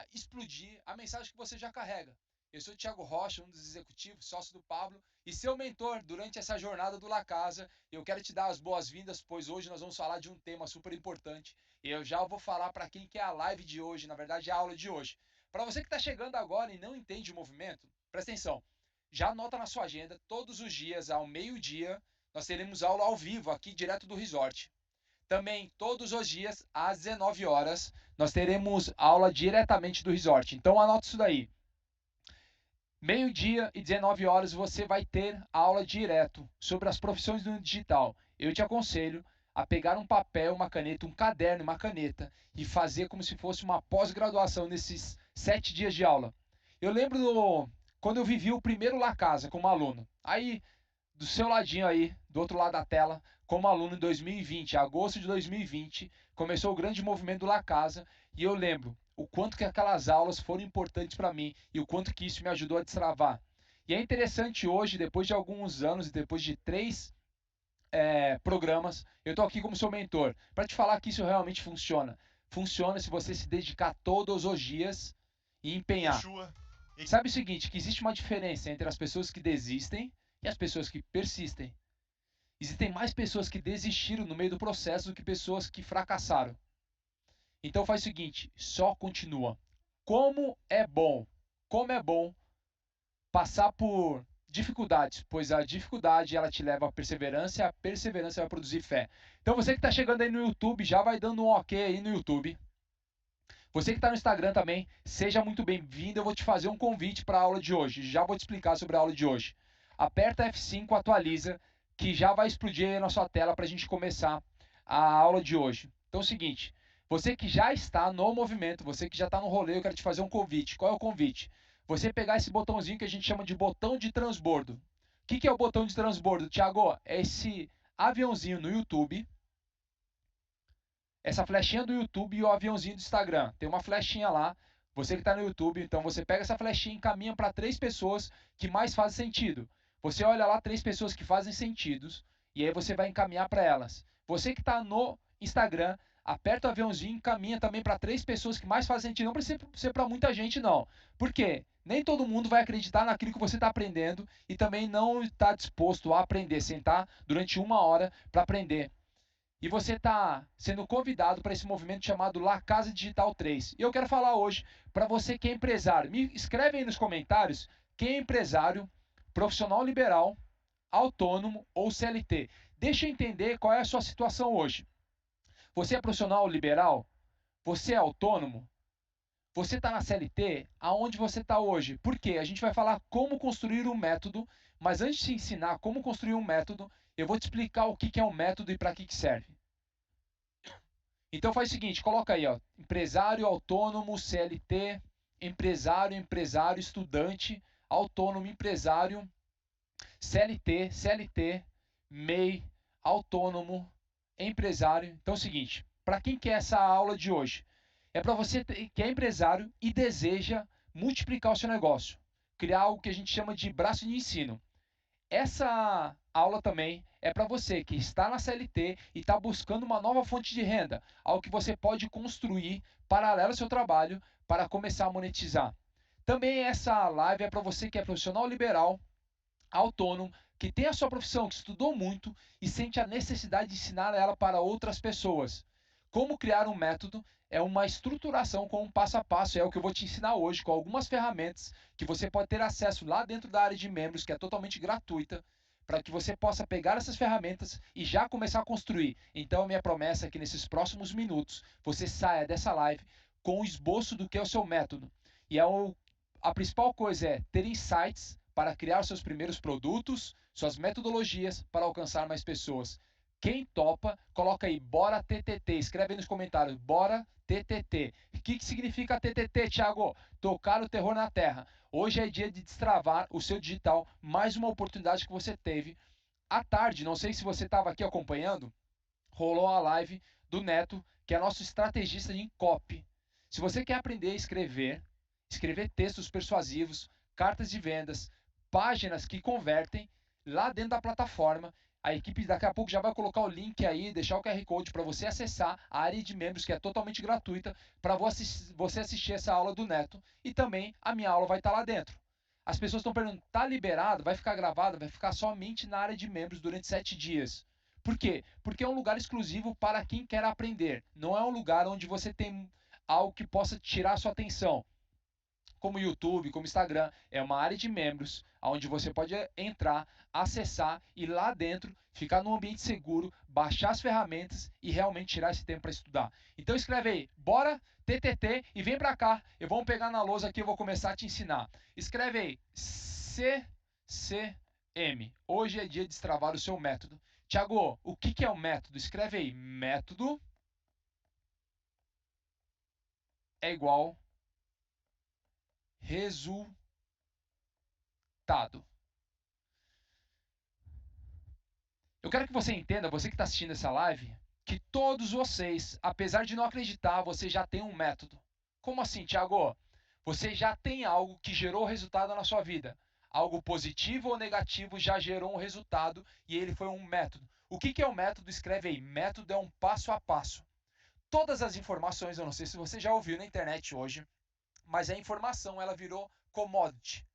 a explodir a mensagem que você já carrega. Eu sou o Thiago Rocha, um dos executivos, sócio do Pablo, e seu mentor durante essa jornada do La Casa. Eu quero te dar as boas-vindas, pois hoje nós vamos falar de um tema super importante. E eu já vou falar para quem quer a live de hoje, na verdade a aula de hoje. Para você que está chegando agora e não entende o movimento, presta atenção. Já anota na sua agenda, todos os dias, ao meio-dia, nós teremos aula ao vivo aqui direto do resort. Também, todos os dias, às 19 horas, nós teremos aula diretamente do resort. Então, anota isso daí. Meio-dia e 19 horas você vai ter aula direto sobre as profissões do digital. Eu te aconselho a pegar um papel, uma caneta, um caderno, uma caneta e fazer como se fosse uma pós-graduação nesses 7 dias de aula. Eu lembro quando eu vivi o primeiro La Casa como aluno. Aí, do seu ladinho aí, do outro lado da tela, como aluno em 2020, agosto de 2020, começou o grande movimento do La Casa e eu lembro o quanto que aquelas aulas foram importantes para mim e o quanto que isso me ajudou a destravar. E é interessante hoje, depois de alguns anos e depois de 3 programas, eu estou aqui como seu mentor para te falar que isso realmente funciona. Funciona se você se dedicar todos os dias e empenhar. Sabe o seguinte, que existe uma diferença entre as pessoas que desistem e as pessoas que persistem. Existem mais pessoas que desistiram no meio do processo do que pessoas que fracassaram. Então faz o seguinte, só continua. Como é bom passar por dificuldades, pois a dificuldade ela te leva à perseverança e a perseverança vai produzir fé. Então você que está chegando aí no YouTube, já vai dando um ok aí no YouTube. Você que está no Instagram também, seja muito bem-vindo. Eu vou te fazer um convite para a aula de hoje. Já vou te explicar sobre a aula de hoje. Aperta F5, atualiza, que já vai explodir aí na sua tela para a gente começar a aula de hoje. Então é o seguinte, você que já está no movimento, você que já está no rolê, eu quero te fazer um convite. Qual é o convite? Você pegar esse botãozinho que a gente chama de botão de transbordo. O que é o botão de transbordo, Thiago? É esse aviãozinho no YouTube, essa flechinha do YouTube e o aviãozinho do Instagram. Tem uma flechinha lá, você que está no YouTube, então você pega essa flechinha e encaminha para 3 pessoas que mais fazem sentido. Você olha lá 3 pessoas que fazem sentidos e aí você vai encaminhar para elas. Você que está no Instagram, aperta o aviãozinho e encaminha também para 3 pessoas que mais fazem sentido. Não precisa ser para muita gente, não. Por quê? Nem todo mundo vai acreditar naquilo que você está aprendendo e também não está disposto a aprender, sentar durante 1 hora para aprender. E você está sendo convidado para esse movimento chamado La Casa Digital 3. E eu quero falar hoje para você que é empresário. Me escreve aí nos comentários quem é empresário, profissional liberal, autônomo ou CLT. Deixa eu entender qual é a sua situação hoje. Você é profissional liberal? Você é autônomo? Você está na CLT? Aonde você está hoje? Por quê? A gente vai falar como construir um método, mas antes de ensinar como construir um método, eu vou te explicar o que é um método e para que serve. Então faz o seguinte, coloca aí, ó, empresário, autônomo, CLT, empresário, estudante, autônomo, empresário, CLT, MEI, autônomo, empresário. Então é o seguinte, para quem quer essa aula de hoje? É para você que é empresário e deseja multiplicar o seu negócio, criar algo que a gente chama de braço de ensino. Essa aula também é para você que está na CLT e está buscando uma nova fonte de renda, algo que você pode construir paralelo ao seu trabalho para começar a monetizar. Também essa live é para você que é profissional liberal, autônomo, que tem a sua profissão, que estudou muito e sente a necessidade de ensinar ela para outras pessoas. Como criar um método é uma estruturação com um passo a passo, é o que eu vou te ensinar hoje, com algumas ferramentas que você pode ter acesso lá dentro da área de membros, que é totalmente gratuita, para que você possa pegar essas ferramentas e já começar a construir. Então, a minha promessa é que nesses próximos minutos você saia dessa live com o esboço do que é o seu método. E a principal coisa é ter insights para criar seus primeiros produtos, suas metodologias para alcançar mais pessoas. Quem topa, coloca aí, bora TTT, escreve aí nos comentários, bora TTT. O que significa TTT, Thiago? Tocar o terror na terra. Hoje é dia de destravar o seu digital, mais uma oportunidade que você teve. À tarde, não sei se você estava aqui acompanhando, rolou a live do Neto, que é nosso estrategista em copy. Se você quer aprender a escrever textos persuasivos, cartas de vendas, páginas que convertem lá dentro da plataforma, A equipe daqui a pouco já vai colocar o link aí, deixar o QR Code para você acessar a área de membros, que é totalmente gratuita, para você assistir essa aula do Neto. E também a minha aula vai estar lá dentro. As pessoas estão perguntando, tá liberado? Vai ficar gravado? Vai ficar somente na área de membros durante 7 dias. Por quê? Porque é um lugar exclusivo para quem quer aprender. Não é um lugar onde você tem algo que possa tirar a sua atenção. Como YouTube, como Instagram, é uma área de membros, onde você pode entrar, acessar e lá dentro ficar num ambiente seguro, baixar as ferramentas e realmente tirar esse tempo para estudar. Então escreve aí, bora TTT e vem para cá. Eu vou pegar na lousa aqui, eu vou começar a te ensinar. Escreve aí CCM. Hoje é dia de destravar o seu método. Tiago, o que é um método? Escreve aí, método é igual resultado. Eu quero que você entenda, você que está assistindo essa live, que todos vocês, apesar de não acreditar, você já tem um método. Como assim, Thiago? Você já tem algo que gerou resultado na sua vida. Algo positivo ou negativo já gerou um resultado e ele foi um método. O que é um método? Escreve aí. Método é um passo a passo. Todas as informações, eu não sei se você já ouviu na internet hoje, mas a informação ela virou commodity.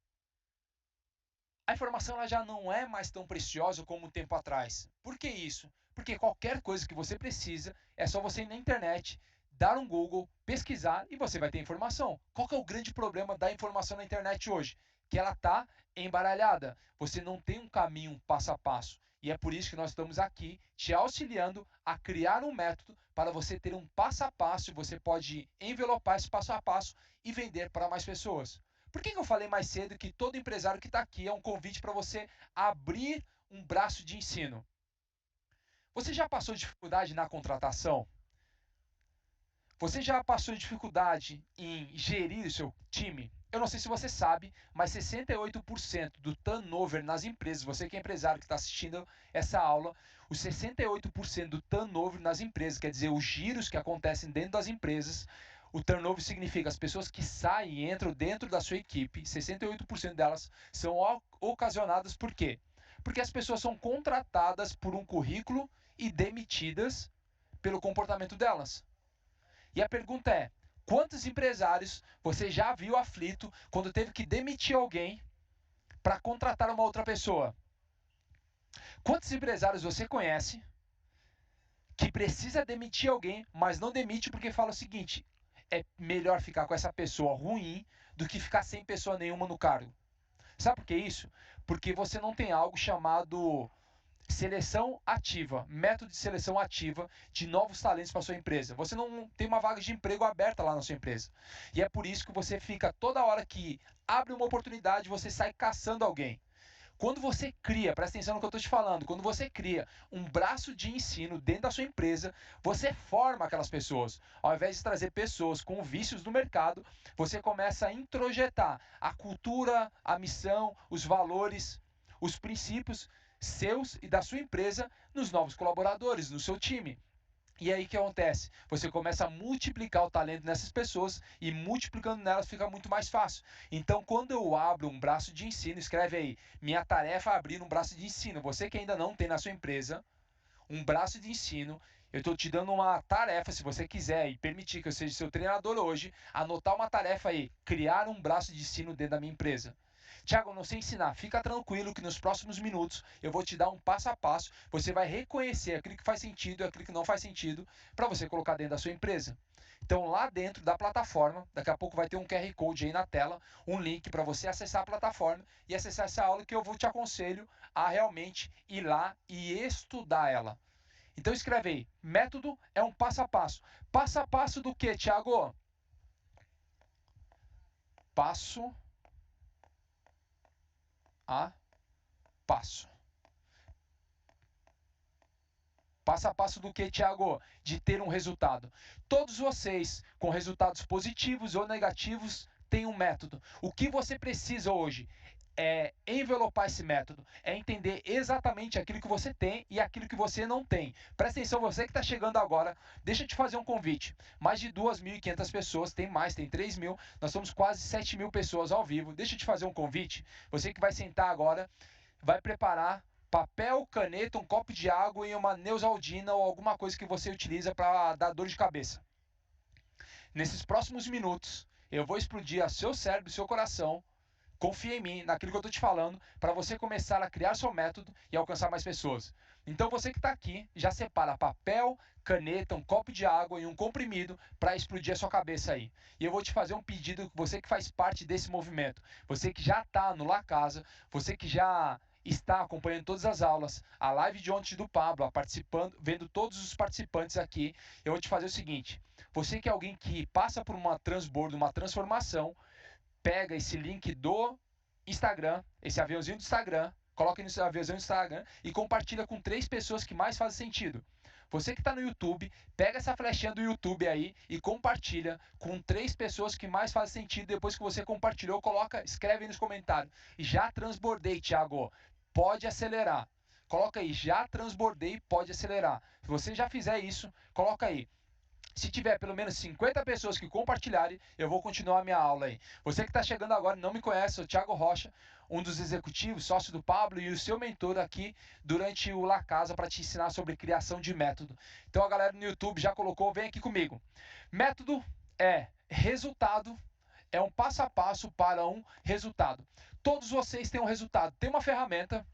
A informação ela já não é mais tão preciosa como um tempo atrás. Por que isso? Porque qualquer coisa que você precisa, é só você ir na internet, dar um Google, pesquisar e você vai ter informação. Qual que é o grande problema da informação na internet hoje? Que ela está embaralhada. Você não tem um caminho passo a passo. E é por isso que nós estamos aqui te auxiliando a criar um método para você ter um passo a passo e você pode envelopar esse passo a passo e vender para mais pessoas. Por que eu falei mais cedo que todo empresário que está aqui é um convite para você abrir um braço de ensino? Você já passou dificuldade na contratação? Você já passou dificuldade em gerir o seu time? Eu não sei se você sabe, mas 68% do turnover nas empresas, você que é empresário que está assistindo essa aula, os 68% do turnover nas empresas, quer dizer, os giros que acontecem dentro das empresas, o turnover significa as pessoas que saem e entram dentro da sua equipe, 68% delas são ocasionadas por quê? Porque as pessoas são contratadas por um currículo e demitidas pelo comportamento delas. E a pergunta é, quantos empresários você já viu aflito quando teve que demitir alguém para contratar uma outra pessoa? Quantos empresários você conhece que precisa demitir alguém, mas não demite porque fala o seguinte, é melhor ficar com essa pessoa ruim do que ficar sem pessoa nenhuma no cargo? Sabe por que isso? Porque você não tem algo chamado seleção ativa, método de seleção ativa de novos talentos para sua empresa. Você não tem uma vaga de emprego aberta lá na sua empresa. E é por isso que você fica toda hora que abre uma oportunidade, você sai caçando alguém. Quando você cria, presta atenção no que eu estou te falando, quando você cria um braço de ensino dentro da sua empresa, você forma aquelas pessoas. Ao invés de trazer pessoas com vícios no mercado, você começa a introjetar a cultura, a missão, os valores, os princípios seus e da sua empresa nos novos colaboradores, no seu time. E aí o que acontece? Você começa a multiplicar o talento nessas pessoas e multiplicando nelas fica muito mais fácil. Então, quando eu abro um braço de ensino, escreve aí, minha tarefa é abrir um braço de ensino. Você que ainda não tem na sua empresa um braço de ensino, eu estou te dando uma tarefa, se você quiser e permitir que eu seja seu treinador hoje, anotar uma tarefa aí, criar um braço de ensino dentro da minha empresa. Tiago, eu não sei ensinar. Fica tranquilo que nos próximos minutos eu vou te dar um passo a passo. Você vai reconhecer aquilo que faz sentido e aquilo que não faz sentido para você colocar dentro da sua empresa. Então, lá dentro da plataforma, daqui a pouco vai ter um QR Code aí na tela, um link para você acessar a plataforma e acessar essa aula que eu vou te aconselho a realmente ir lá e estudar ela. Então, escreve aí. Método é um passo a passo. Passo a passo do que, Tiago? Passo a passo. Passo a passo do que, Tiago? De ter um resultado. Todos vocês, com resultados positivos ou negativos, têm um método. O que você precisa hoje é envelopar esse método, é entender exatamente aquilo que você tem e aquilo que você não tem. Presta atenção, você que está chegando agora, deixa eu te fazer um convite. Mais de 2.500 pessoas, tem mais, tem 3.000, nós somos quase 7.000 pessoas ao vivo. Deixa eu te fazer um convite, você que vai sentar agora, vai preparar papel, caneta, um copo de água e uma Neosaldina ou alguma coisa que você utiliza para dar dor de cabeça. Nesses próximos minutos, eu vou explodir a seu cérebro, seu coração. Confia em mim, naquilo que eu estou te falando, para você começar a criar seu método e alcançar mais pessoas. Então você que está aqui, já separa papel, caneta, um copo de água e um comprimido para explodir a sua cabeça aí. E eu vou te fazer um pedido, você que faz parte desse movimento, você que já está no La Casa, você que já está acompanhando todas as aulas, a live de ontem do Pablo, participando, vendo todos os participantes aqui, eu vou te fazer o seguinte, você que é alguém que passa por uma transbordo, uma transformação, pega esse link do Instagram, esse aviãozinho do Instagram, coloca nesse aviãozinho do Instagram e compartilha com 3 pessoas que mais fazem sentido. Você que está no YouTube, pega essa flechinha do YouTube aí e compartilha com 3 pessoas que mais fazem sentido. Depois que você compartilhou, escreve aí nos comentários. Já transbordei, Thiago. Pode acelerar. Coloca aí, já transbordei, pode acelerar. Se você já fizer isso, coloca aí. Se tiver pelo menos 50 pessoas que compartilharem, eu vou continuar a minha aula aí. Você que está chegando agora e não me conhece, sou o Thiago Rocha, um dos executivos, sócio do Pablo e o seu mentor aqui durante o La Casa para te ensinar sobre criação de método. Então a galera no YouTube já colocou, vem aqui comigo. Método é resultado, é um passo a passo para um resultado. Todos vocês têm um resultado. Tem uma ferramenta.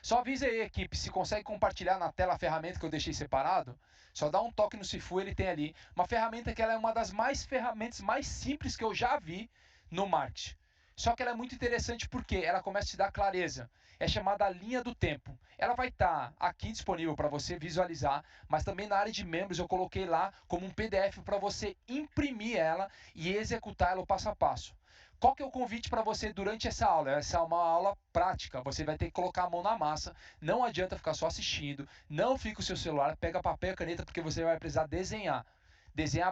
Só avisa aí, equipe, se consegue compartilhar na tela a ferramenta que eu deixei separado. Só dá um toque no Sifu, ele tem ali. Uma ferramenta que ela é uma das ferramentas mais simples que eu já vi no marketing. Só que ela é muito interessante porque ela começa a te dar clareza. É chamada linha do tempo. Ela vai estar aqui disponível para você visualizar, mas também na área de membros eu coloquei lá como um PDF para você imprimir ela e executar ela o passo a passo. Qual que é o convite para você durante essa aula? Essa é uma aula prática, você vai ter que colocar a mão na massa, não adianta ficar só assistindo, não fica o seu celular, pega papel e caneta porque você vai precisar desenhar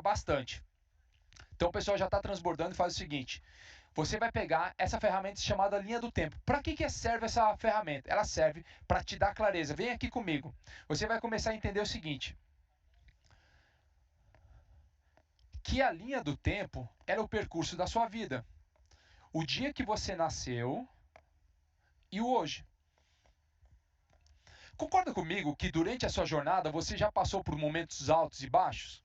bastante. Então o pessoal já está transbordando e faz o seguinte, você vai pegar essa ferramenta chamada linha do tempo. Para que serve essa ferramenta? Ela serve para te dar clareza. Vem aqui comigo. Você vai começar a entender o seguinte, que a linha do tempo é o percurso da sua vida. O dia que você nasceu e o hoje. Concorda comigo que durante a sua jornada você já passou por momentos altos e baixos?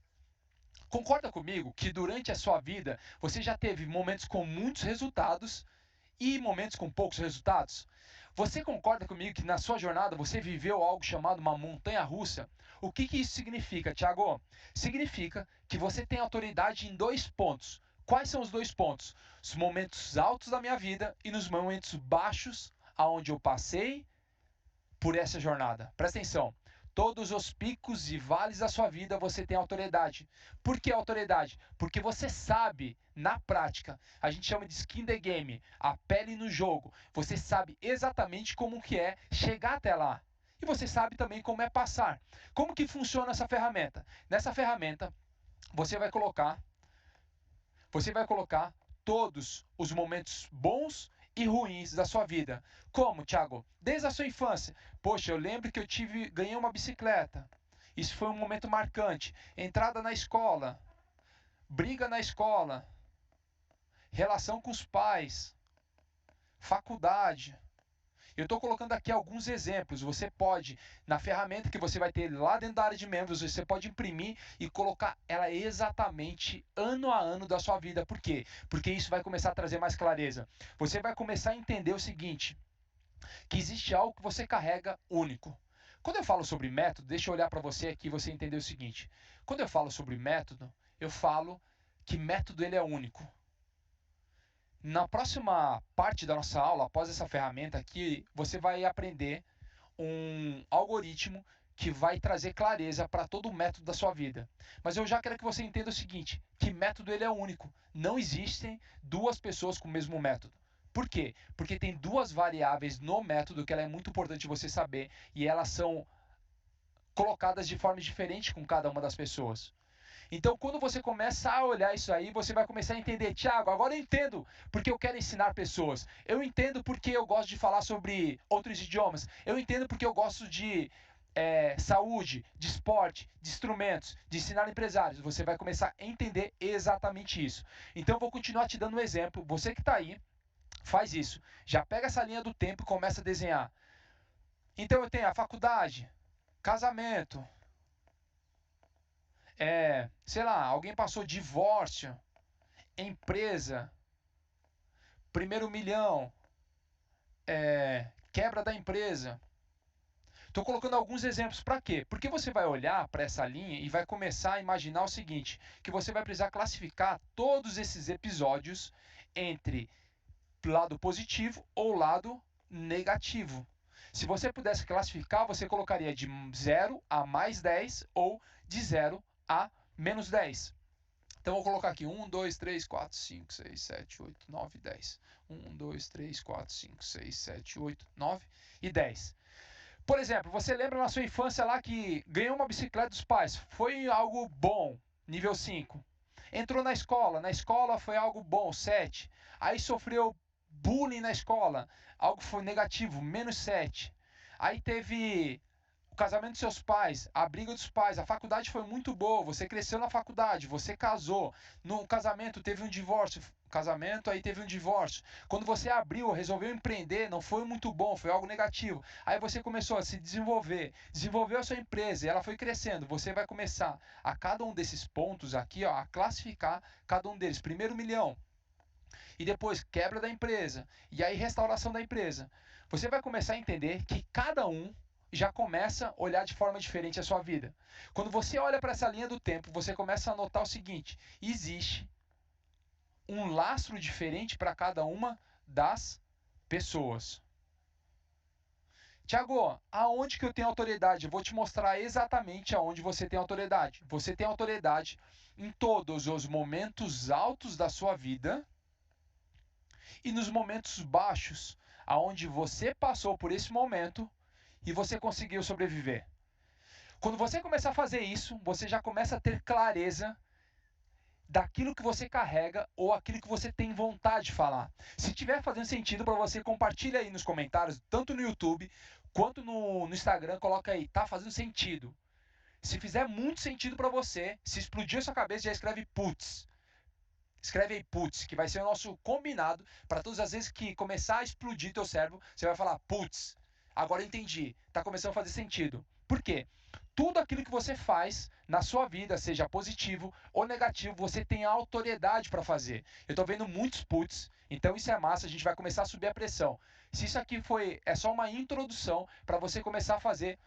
Concorda comigo que durante a sua vida você já teve momentos com muitos resultados e momentos com poucos resultados? Você concorda comigo que na sua jornada você viveu algo chamado uma montanha-russa? O que isso significa, Thiago? Significa que você tem autoridade em 2 pontos. Quais são os 2 pontos? Os momentos altos da minha vida e nos momentos baixos aonde eu passei por essa jornada. Presta atenção. Todos os picos e vales da sua vida você tem autoridade. Por que autoridade? Porque você sabe, na prática, a gente chama de skin the game, a pele no jogo. Você sabe exatamente como que é chegar até lá. E você sabe também como é passar. Como que funciona essa ferramenta? Nessa ferramenta, você vai colocar todos os momentos bons e ruins da sua vida. Como, Thiago? Desde a sua infância. Poxa, eu lembro que ganhei uma bicicleta. Isso foi um momento marcante. Entrada na escola, briga na escola, relação com os pais, faculdade. Eu estou colocando aqui alguns exemplos. Você pode, na ferramenta que você vai ter lá dentro da área de membros, você pode imprimir e colocar ela exatamente ano a ano da sua vida. Por quê? Porque isso vai começar a trazer mais clareza. Você vai começar a entender o seguinte, que existe algo que você carrega único. Quando eu falo sobre método, deixa eu olhar para você aqui e você entender o seguinte. Quando eu falo sobre método, eu falo que método ele é único. Na próxima parte da nossa aula, após essa ferramenta aqui, você vai aprender um algoritmo que vai trazer clareza para todo o método da sua vida. Mas eu já quero que você entenda o seguinte, que método ele é único. Não existem 2 pessoas com o mesmo método. Por quê? Porque tem 2 variáveis no método que ela é muito importante você saber e elas são colocadas de forma diferente com cada uma das pessoas. Então, quando você começa a olhar isso aí, você vai começar a entender, Thiago, agora eu entendo porque eu quero ensinar pessoas. Eu entendo porque eu gosto de falar sobre outros idiomas. Eu entendo porque eu gosto de saúde, de esporte, de instrumentos, de ensinar empresários. Você vai começar a entender exatamente isso. Então, eu vou continuar te dando um exemplo. Você que está aí, faz isso. Já pega essa linha do tempo e começa a desenhar. Então eu tenho a faculdade, casamento, sei lá, alguém passou divórcio, empresa, primeiro milhão, quebra da empresa. Estou colocando alguns exemplos para quê? Porque você vai olhar para essa linha e vai começar a imaginar o seguinte, que você vai precisar classificar todos esses episódios entre lado positivo ou lado negativo. Se você pudesse classificar, você colocaria de 0 a mais 10 ou de 0 a menos 10. Então, vou colocar aqui 1, 2, 3, 4, 5, 6, 7, 8, 9, 10. 1, 2, 3, 4, 5, 6, 7, 8, 9 e 10. Por exemplo, você lembra na sua infância lá que ganhou uma bicicleta dos pais, foi algo bom, nível 5. Entrou na escola foi algo bom, 7. Aí sofreu bullying na escola, algo foi negativo, menos 7. Aí teve o casamento dos seus pais, a briga dos pais, a faculdade foi muito boa, você cresceu na faculdade, você casou, no casamento teve um divórcio, casamento, aí teve um divórcio. Quando você abriu, resolveu empreender, não foi muito bom, foi algo negativo. Aí você começou a se desenvolver, desenvolveu a sua empresa e ela foi crescendo. Você vai começar a cada um desses pontos aqui, ó, a classificar cada um deles. Primeiro milhão. E depois quebra da empresa. E aí restauração da empresa. Você vai começar a entender que cada um já começa a olhar de forma diferente a sua vida. Quando você olha para essa linha do tempo, você começa a notar o seguinte: existe um lastro diferente para cada uma das pessoas. Tiago, aonde que eu tenho autoridade? Eu vou te mostrar exatamente aonde você tem autoridade. Você tem autoridade em todos os momentos altos da sua vida e nos momentos baixos, aonde você passou por esse momento e você conseguiu sobreviver. Quando você começar a fazer isso, você já começa a ter clareza daquilo que você carrega ou aquilo que você tem vontade de falar. Se estiver fazendo sentido para você, compartilha aí nos comentários, tanto no YouTube quanto no Instagram, coloca aí, tá fazendo sentido. Se fizer muito sentido para você, se explodir a sua cabeça, já escreve putz. Escreve aí putz, que vai ser o nosso combinado para todas as vezes que começar a explodir teu cérebro, você vai falar putz, agora eu entendi, tá começando a fazer sentido. Por quê? Tudo aquilo que você faz na sua vida, seja positivo ou negativo, você tem autoridade para fazer. Eu estou vendo muitos putz, então isso é massa, a gente vai começar a subir a pressão. Se isso aqui é só uma introdução para você começar a fazer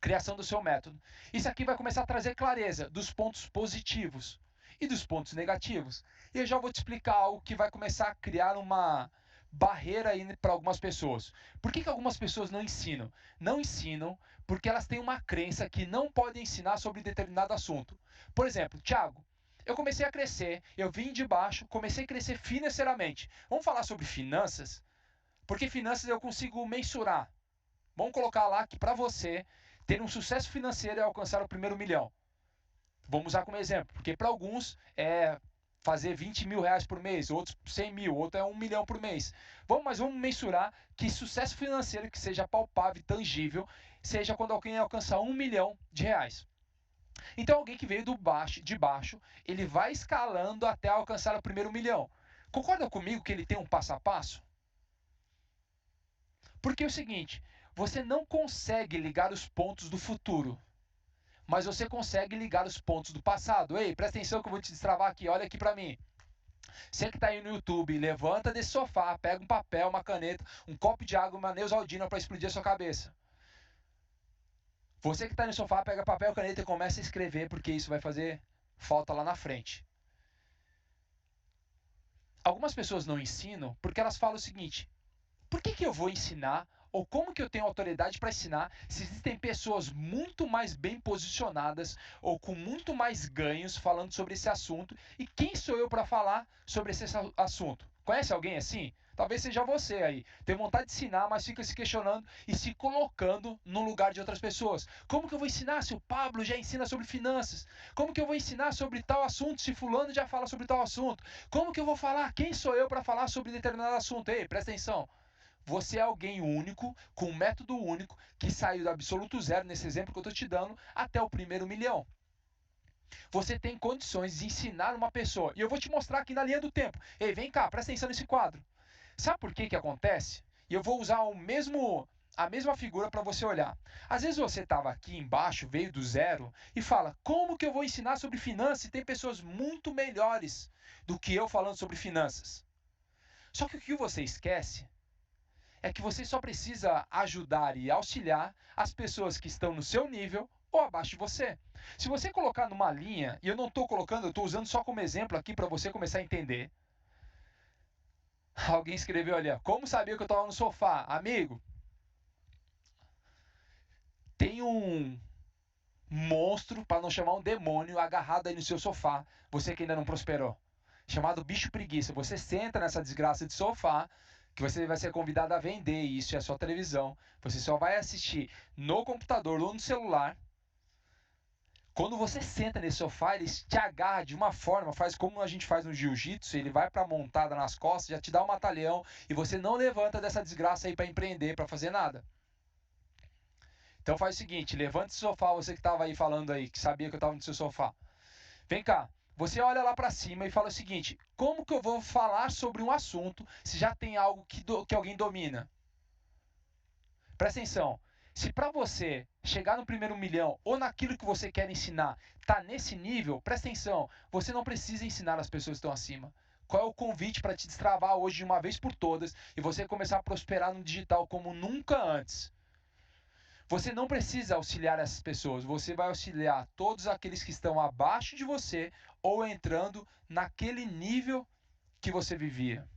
criação do seu método. Isso aqui vai começar a trazer clareza dos pontos positivos e dos pontos negativos. E eu já vou te explicar algo que vai começar a criar uma barreira aí para algumas pessoas. Por que algumas pessoas não ensinam? Não ensinam porque elas têm uma crença que não podem ensinar sobre determinado assunto. Por exemplo, Thiago, eu comecei a crescer, eu vim de baixo, comecei a crescer financeiramente. Vamos falar sobre finanças? Porque finanças eu consigo mensurar. Vamos colocar lá que para você ter um sucesso financeiro é alcançar o primeiro milhão. Vamos usar como exemplo, porque para alguns é fazer 20 mil reais por mês, outros 100 mil, outro é 1 milhão por mês. Mas vamos mensurar que sucesso financeiro que seja palpável e tangível seja quando alguém alcançar 1 milhão de reais. Então alguém que veio de baixo, ele vai escalando até alcançar o primeiro milhão. Concorda comigo que ele tem um passo a passo? Porque é o seguinte, você não consegue ligar os pontos do futuro, mas você consegue ligar os pontos do passado. Ei, presta atenção que eu vou te destravar aqui, olha aqui para mim. Você que está aí no YouTube, levanta desse sofá, pega um papel, uma caneta, um copo de água, uma Neusaldina para explodir a sua cabeça. Você que está no sofá, pega papel, caneta e começa a escrever, porque isso vai fazer falta lá na frente. Algumas pessoas não ensinam porque elas falam o seguinte: por que eu vou ensinar? Ou como que eu tenho autoridade para ensinar se existem pessoas muito mais bem posicionadas ou com muito mais ganhos falando sobre esse assunto? E quem sou eu para falar sobre esse assunto? Conhece alguém assim? Talvez seja você aí. Tem vontade de ensinar, mas fica se questionando e se colocando no lugar de outras pessoas. Como que eu vou ensinar se o Pablo já ensina sobre finanças? Como que eu vou ensinar sobre tal assunto se fulano já fala sobre tal assunto? Como que eu vou falar? Quem sou eu para falar sobre determinado assunto? Ei, presta atenção. Você é alguém único, com um método único, que saiu do absoluto zero, nesse exemplo que eu estou te dando, até o primeiro milhão. Você tem condições de ensinar uma pessoa. E eu vou te mostrar aqui na linha do tempo. Ei, vem cá, presta atenção nesse quadro. Sabe por que acontece? E eu vou usar o mesmo a mesma figura para você olhar. Às vezes você estava aqui embaixo, veio do zero e fala: como que eu vou ensinar sobre finanças se tem pessoas muito melhores do que eu falando sobre finanças? Só que o que você esquece é que você só precisa ajudar e auxiliar as pessoas que estão no seu nível ou abaixo de você. Se você colocar numa linha, e eu não estou colocando, eu estou usando só como exemplo aqui para você começar a entender. Alguém escreveu ali, ó, como sabia que eu estava no sofá? Amigo, tem um monstro, para não chamar um demônio, agarrado aí no seu sofá, você que ainda não prosperou, chamado bicho preguiça. Você senta nessa desgraça de sofá, que você vai ser convidado a vender isso, é a sua televisão. Você só vai assistir no computador ou no celular. Quando você senta nesse sofá, ele te agarra de uma forma, faz como a gente faz no jiu-jitsu, ele vai para a montada nas costas, já te dá um matalhão e você não levanta dessa desgraça aí para empreender, para fazer nada. Então faz o seguinte, levanta esse sofá, você que estava aí falando aí, que sabia que eu estava no seu sofá. Vem cá, você olha lá para cima e fala o seguinte, como que eu vou falar sobre um assunto se já tem algo que alguém domina? Presta atenção, se para você chegar no primeiro milhão ou naquilo que você quer ensinar, tá nesse nível, presta atenção, você não precisa ensinar as pessoas que estão acima. Qual é o convite para te destravar hoje de uma vez por todas e você começar a prosperar no digital como nunca antes? Você não precisa auxiliar essas pessoas, você vai auxiliar todos aqueles que estão abaixo de você ou entrando naquele nível que você vivia.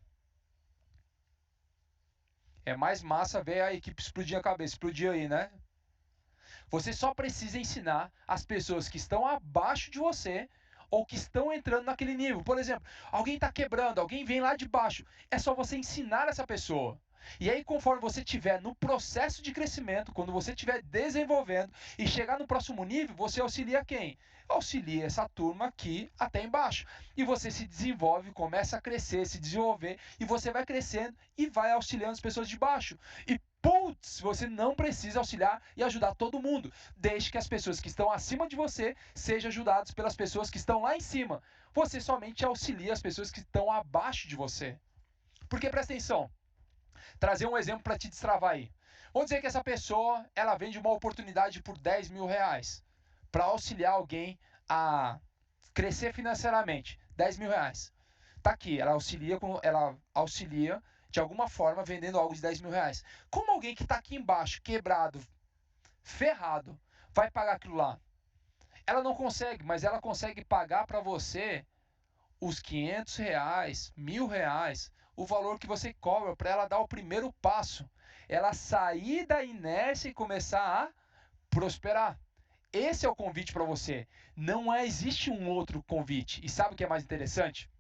É mais massa ver a equipe explodir a cabeça, explodir aí, né? Você só precisa ensinar as pessoas que estão abaixo de você ou que estão entrando naquele nível. Por exemplo, alguém está quebrando, alguém vem lá de baixo. É só você ensinar essa pessoa. E aí, conforme você estiver no processo de crescimento, quando você estiver desenvolvendo e chegar no próximo nível, você auxilia quem? Auxilia essa turma aqui até embaixo. E você se desenvolve, começa a crescer, se desenvolver, e você vai crescendo e vai auxiliando as pessoas de baixo. E putz, você não precisa auxiliar e ajudar todo mundo. Deixe que as pessoas que estão acima de você sejam ajudadas pelas pessoas que estão lá em cima. Você somente auxilia as pessoas que estão abaixo de você. Porque presta atenção, trazer um exemplo para te destravar aí. Vamos dizer que essa pessoa, ela vende uma oportunidade por 10 mil reais para auxiliar alguém a crescer financeiramente. 10 mil reais. Tá aqui, ela auxilia de alguma forma vendendo algo de 10 mil reais. Como alguém que está aqui embaixo, quebrado, ferrado, vai pagar aquilo lá? Ela não consegue, mas ela consegue pagar para você os 500 reais, 1.000 reais, o valor que você cobra para ela dar o primeiro passo. Ela sair da inércia e começar a prosperar. Esse é o convite para você. Não existe um outro convite. E sabe o que é mais interessante?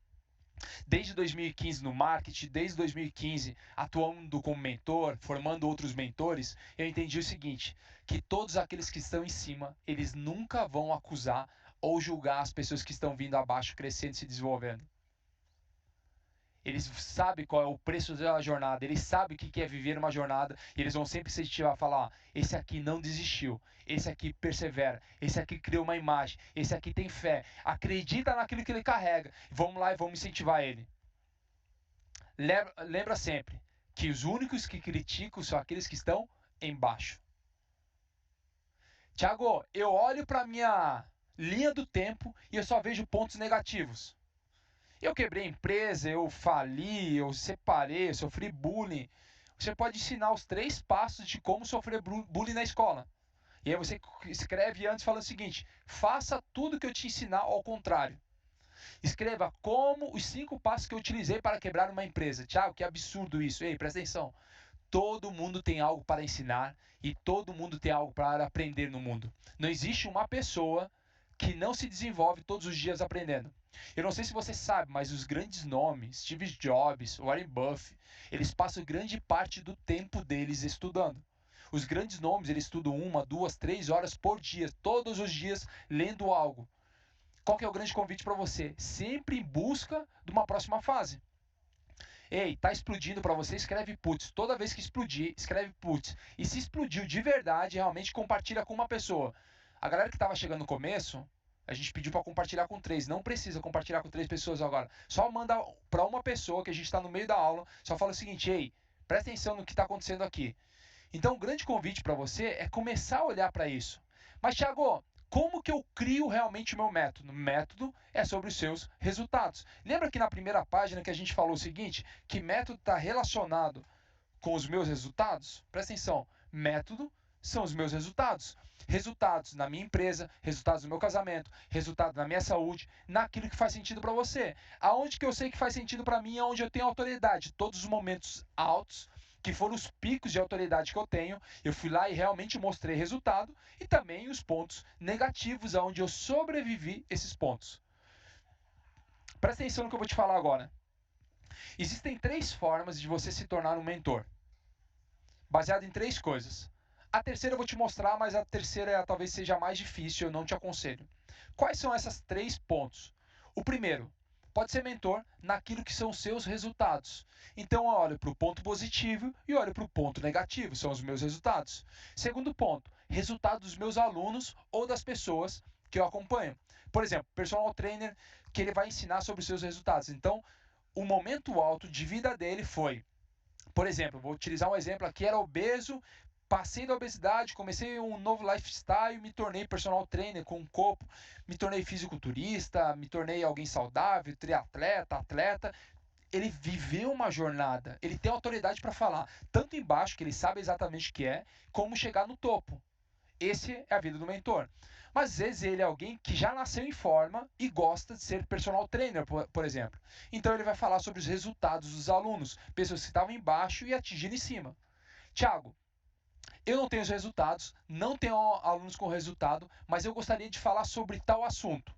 Desde 2015 no marketing, desde 2015 atuando como mentor, formando outros mentores, eu entendi o seguinte, que todos aqueles que estão em cima, eles nunca vão acusar ou julgar as pessoas que estão vindo abaixo, crescendo e se desenvolvendo. Eles sabem qual é o preço da jornada, eles sabem o que é viver uma jornada e eles vão sempre incentivar a falar, esse aqui não desistiu, esse aqui persevera, esse aqui criou uma imagem, esse aqui tem fé, acredita naquilo que ele carrega, vamos lá e vamos incentivar ele. Lembra sempre que os únicos que criticam são aqueles que estão embaixo. Tiago, eu olho para a minha linha do tempo e eu só vejo pontos negativos. Eu quebrei a empresa, eu fali, eu separei, eu sofri bullying. Você pode ensinar os 3 passos de como sofrer bullying na escola. E aí você escreve antes falando o seguinte, faça tudo que eu te ensinar ao contrário. Escreva como os 5 passos que eu utilizei para quebrar uma empresa. Tiago, que absurdo isso. Ei, presta atenção. Todo mundo tem algo para ensinar e todo mundo tem algo para aprender no mundo. Não existe uma pessoa que não se desenvolve todos os dias aprendendo. Eu não sei se você sabe, mas os grandes nomes, Steve Jobs, Warren Buffett, eles passam grande parte do tempo deles estudando. Os grandes nomes, eles estudam 1, 2, 3 horas por dia, todos os dias, lendo algo. Qual que é o grande convite para você? Sempre em busca de uma próxima fase. Ei, tá explodindo para você, escreve putz. Toda vez que explodir, escreve putz. E se explodiu de verdade, realmente compartilha com uma pessoa. A galera que estava chegando no começo, a gente pediu para compartilhar com 3. Não precisa compartilhar com 3 pessoas agora. Só manda para uma pessoa que a gente está no meio da aula. Só fala o seguinte, ei, presta atenção no que está acontecendo aqui. Então, um grande convite para você é começar a olhar para isso. Mas, Thiago, como que eu crio realmente o meu método? O método é sobre os seus resultados. Lembra que na primeira página que a gente falou o seguinte, que método está relacionado com os meus resultados? Presta atenção, método são os meus resultados. Resultados na minha empresa, resultados no meu casamento, resultados na minha saúde, naquilo que faz sentido para você. Aonde que eu sei que faz sentido para mim, aonde eu tenho autoridade. Todos os momentos altos, que foram os picos de autoridade que eu tenho, eu fui lá e realmente mostrei resultado, e também os pontos negativos, aonde eu sobrevivi esses pontos. Presta atenção no que eu vou te falar agora. Existem 3 formas de você se tornar um mentor, baseado em 3 coisas. A terceira eu vou te mostrar, mas a terceira talvez seja a mais difícil, eu não te aconselho. Quais são esses 3 pontos? O primeiro, pode ser mentor naquilo que são seus resultados. Então eu olho para o ponto positivo e olho para o ponto negativo, são os meus resultados. Segundo ponto, resultado dos meus alunos ou das pessoas que eu acompanho. Por exemplo, personal trainer que ele vai ensinar sobre os seus resultados. Então, o momento alto de vida dele foi, por exemplo, vou utilizar um exemplo aqui, era obeso, passei da obesidade, comecei um novo lifestyle, me tornei personal trainer com um corpo, me tornei fisiculturista, me tornei alguém saudável, triatleta, atleta. Ele viveu uma jornada, ele tem autoridade para falar, tanto embaixo, que ele sabe exatamente o que é, como chegar no topo. Esse é a vida do mentor. Mas às vezes ele é alguém que já nasceu em forma e gosta de ser personal trainer, por exemplo. Então ele vai falar sobre os resultados dos alunos, pessoas que estavam embaixo e atingindo em cima. Thiago, eu não tenho os resultados, não tenho alunos com resultado, mas eu gostaria de falar sobre tal assunto.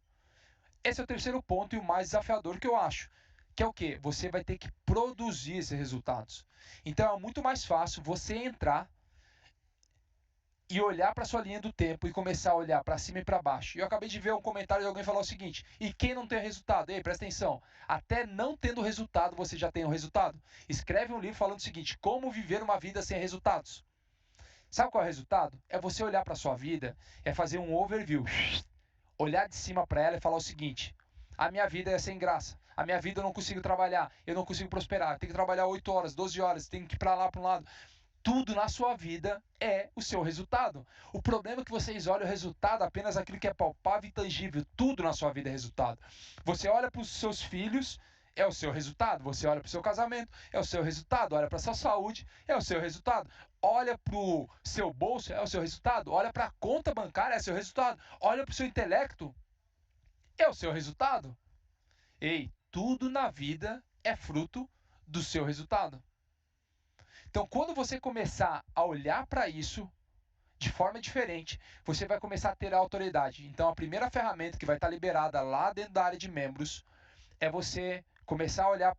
Esse é o terceiro ponto e o mais desafiador que eu acho, que é o quê? Você vai ter que produzir esses resultados. Então é muito mais fácil você entrar e olhar para sua linha do tempo e começar a olhar para cima e para baixo. E eu acabei de ver um comentário de alguém falar o seguinte: e quem não tem resultado? Ei, presta atenção. Até não tendo resultado, você já tem o resultado. Escreve um livro falando o seguinte: como viver uma vida sem resultados. Sabe qual é o resultado? É você olhar para sua vida, é fazer um overview, olhar de cima para ela e falar o seguinte: a minha vida é sem graça. A minha vida eu não consigo trabalhar, eu não consigo prosperar. Eu tenho que trabalhar 8 horas, 12 horas, tenho que ir para lá, para um lado. Tudo na sua vida é o seu resultado. O problema é que vocês olham o resultado apenas aquilo que é palpável e tangível. Tudo na sua vida é resultado. Você olha para os seus filhos, é o seu resultado. Você olha para o seu casamento, é o seu resultado. Olha para a sua saúde, é o seu resultado. Olha para o seu bolso, é o seu resultado. Olha para a conta bancária, é o seu resultado. Olha para o seu intelecto, é o seu resultado. Ei, tudo na vida é fruto do seu resultado. Então, quando você começar a olhar para isso de forma diferente, você vai começar a ter a autoridade. Então, a primeira ferramenta que vai estar liberada lá dentro da área de membros é você começar a olhar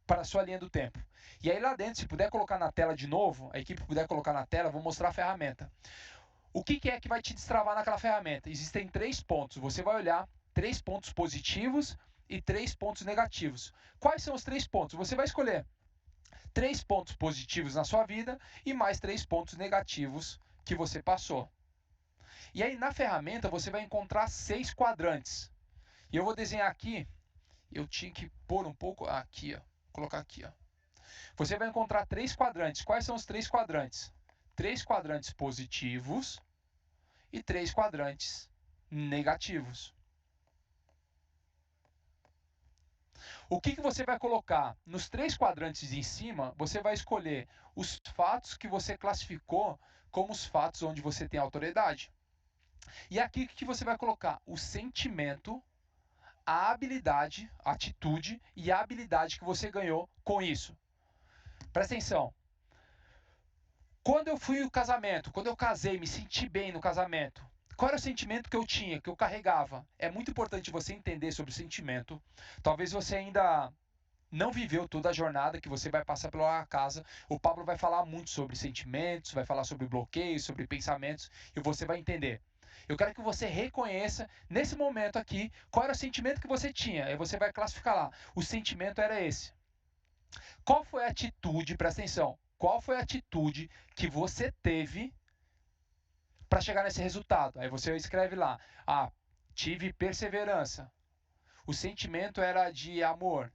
para a sua linha do tempo. E aí lá dentro, se puder colocar na tela de novo, a equipe puder colocar na tela, eu vou mostrar a ferramenta. O que é que vai te destravar naquela ferramenta? Existem 3 pontos. Você vai olhar 3 pontos positivos e 3 pontos negativos. Quais são os 3 pontos? Você vai escolher 3 pontos positivos na sua vida e mais 3 pontos negativos que você passou. E aí na ferramenta você vai encontrar 6 quadrantes. E eu vou desenhar aqui, eu tinha que pôr um pouco aqui, ó, colocar aqui, ó. Você vai encontrar 3 quadrantes. Quais são os 3 quadrantes? 3 quadrantes positivos e 3 quadrantes negativos. O que você vai colocar nos 3 quadrantes em cima? Você vai escolher os fatos que você classificou como os fatos onde você tem autoridade. E aqui o que você vai colocar? O sentimento, a habilidade, a atitude e a habilidade que você ganhou com isso. Presta atenção. Quando eu fui ao casamento, quando eu casei, me senti bem no casamento, qual era o sentimento que eu tinha, que eu carregava? É muito importante você entender sobre o sentimento. Talvez você ainda não viveu toda a jornada que você vai passar pela casa. O Pablo vai falar muito sobre sentimentos, vai falar sobre bloqueios, sobre pensamentos, e você vai entender. Eu quero que você reconheça, nesse momento aqui, qual era o sentimento que você tinha. Aí você vai classificar lá. O sentimento era esse. Qual foi a atitude, presta atenção, qual foi a atitude que você teve para chegar nesse resultado? Aí você escreve lá, tive perseverança. O sentimento era de amor.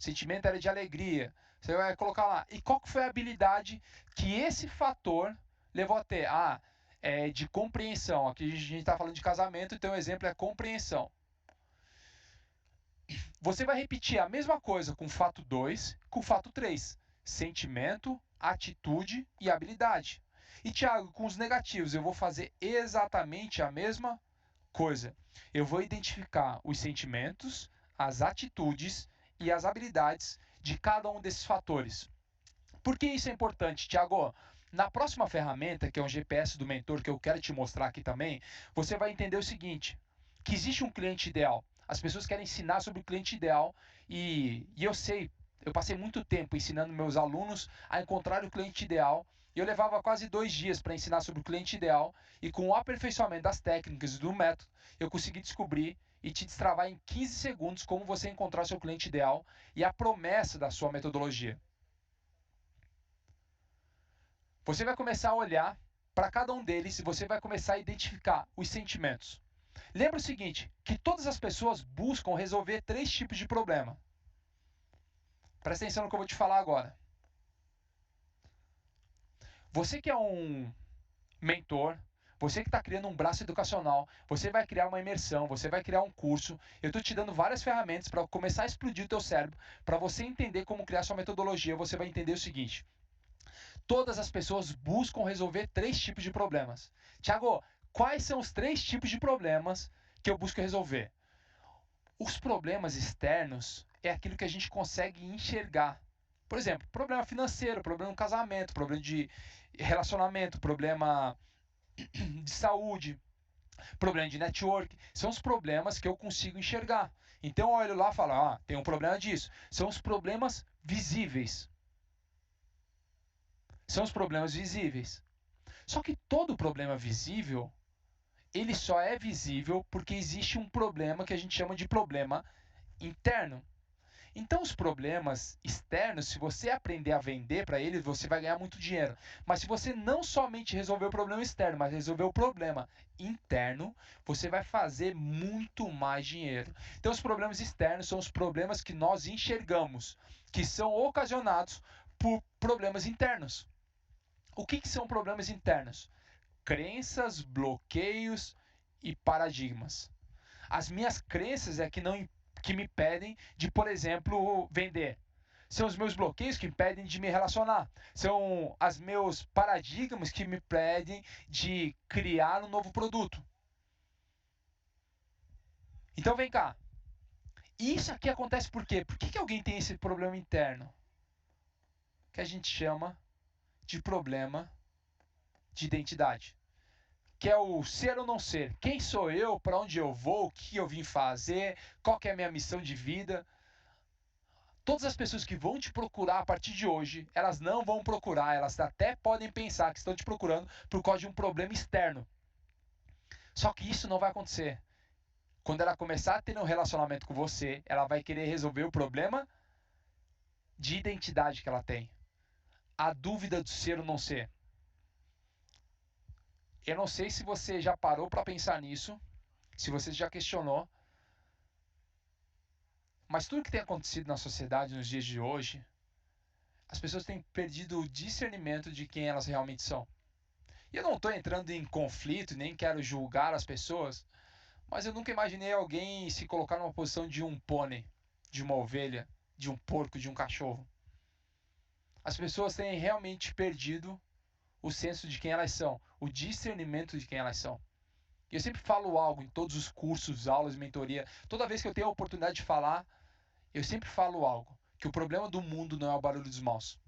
Sentimento era de alegria. Você vai colocar lá. E qual que foi a habilidade que esse fator levou a ter? De compreensão. Aqui a gente está falando de casamento, então o exemplo é compreensão. Você vai repetir a mesma coisa com o fato 2, com o fato 3. Sentimento, atitude e habilidade. E, Thiago, com os negativos, eu vou fazer exatamente a mesma coisa. Eu vou identificar os sentimentos, as atitudes e as habilidades de cada um desses fatores. Por que isso é importante, Thiago? Na próxima ferramenta, que é um GPS do mentor, que eu quero te mostrar aqui também, você vai entender o seguinte, que existe um cliente ideal. As pessoas querem ensinar sobre o cliente ideal e eu sei, eu passei muito tempo ensinando meus alunos a encontrar o cliente ideal e eu levava quase 2 dias para ensinar sobre o cliente ideal e com o aperfeiçoamento das técnicas e do método, eu consegui descobrir e te destravar em 15 segundos como você encontrar seu cliente ideal e a promessa da sua metodologia. Você vai começar a olhar para cada um deles e você vai começar a identificar os sentimentos. Lembra o seguinte, que todas as pessoas buscam resolver 3 tipos de problema. Presta atenção no que eu vou te falar agora. Você que é um mentor, você que está criando um braço educacional, você vai criar uma imersão, você vai criar um curso. Eu estou te dando várias ferramentas para começar a explodir o teu cérebro, para você entender como criar sua metodologia. Você vai entender o seguinte, todas as pessoas buscam resolver 3 tipos de problemas. Thiago, quais são os 3 tipos de problemas que eu busco resolver? Os problemas externos é aquilo que a gente consegue enxergar. Por exemplo, problema financeiro, problema no casamento, problema de relacionamento, problema de saúde, problema de network. São os problemas que eu consigo enxergar. Então eu olho lá e falo, tem um problema disso. São os problemas visíveis. São os problemas visíveis. Só que todo problema visível, ele só é visível porque existe um problema que a gente chama de problema interno. Então, os problemas externos, se você aprender a vender para eles, você vai ganhar muito dinheiro. Mas se você não somente resolver o problema externo, mas resolver o problema interno, você vai fazer muito mais dinheiro. Então, os problemas externos são os problemas que nós enxergamos, que são ocasionados por problemas internos. O que são problemas internos? Crenças, bloqueios e paradigmas. As minhas crenças é que me impedem de, por exemplo, vender. São os meus bloqueios que impedem de me relacionar. São os meus paradigmas que me impedem de criar um novo produto. Então vem cá. Isso aqui acontece por quê? Por que alguém tem esse problema interno? Que a gente chama de problema de identidade. Que é o ser ou não ser. Quem sou eu? Para onde eu vou? O que eu vim fazer? Qual que é a minha missão de vida? Todas as pessoas que vão te procurar a partir de hoje, elas não vão procurar, elas até podem pensar que estão te procurando por causa de um problema externo. Só que isso não vai acontecer. Quando ela começar a ter um relacionamento com você, ela vai querer resolver o problema de identidade que ela tem. A dúvida do ser ou não ser. Eu não sei se você já parou para pensar nisso, se você já questionou, mas tudo que tem acontecido na sociedade nos dias de hoje, as pessoas têm perdido o discernimento de quem elas realmente são. E eu não estou entrando em conflito, nem quero julgar as pessoas, mas eu nunca imaginei alguém se colocar numa posição de um pônei, de uma ovelha, de um porco, de um cachorro. As pessoas têm realmente perdido o senso de quem elas são, o discernimento de quem elas são. E eu sempre falo algo em todos os cursos, aulas, mentoria. Toda vez que eu tenho a oportunidade de falar, eu sempre falo algo. Que o problema do mundo não é o barulho dos maus,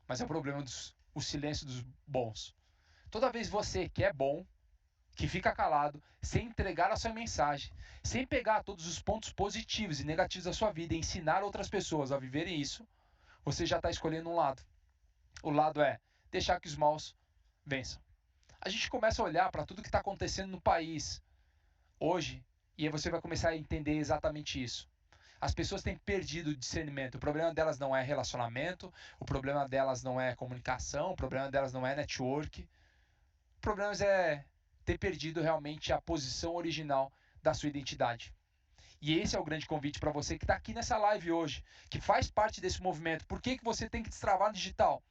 mas é o problema o silêncio dos bons. Toda vez você que é bom, que fica calado, sem entregar a sua mensagem, sem pegar todos os pontos positivos e negativos da sua vida e ensinar outras pessoas a viverem isso, você já está escolhendo um lado. O lado é deixar que os maus vençam. A gente começa a olhar para tudo que está acontecendo no país hoje e aí você vai começar a entender exatamente isso. As pessoas têm perdido o discernimento. O problema delas não é relacionamento, o problema delas não é comunicação, o problema delas não é network. O problema é ter perdido realmente a posição original da sua identidade. E esse é o grande convite para você que está aqui nessa live hoje, que faz parte desse movimento. Por que você tem que destravar no digital?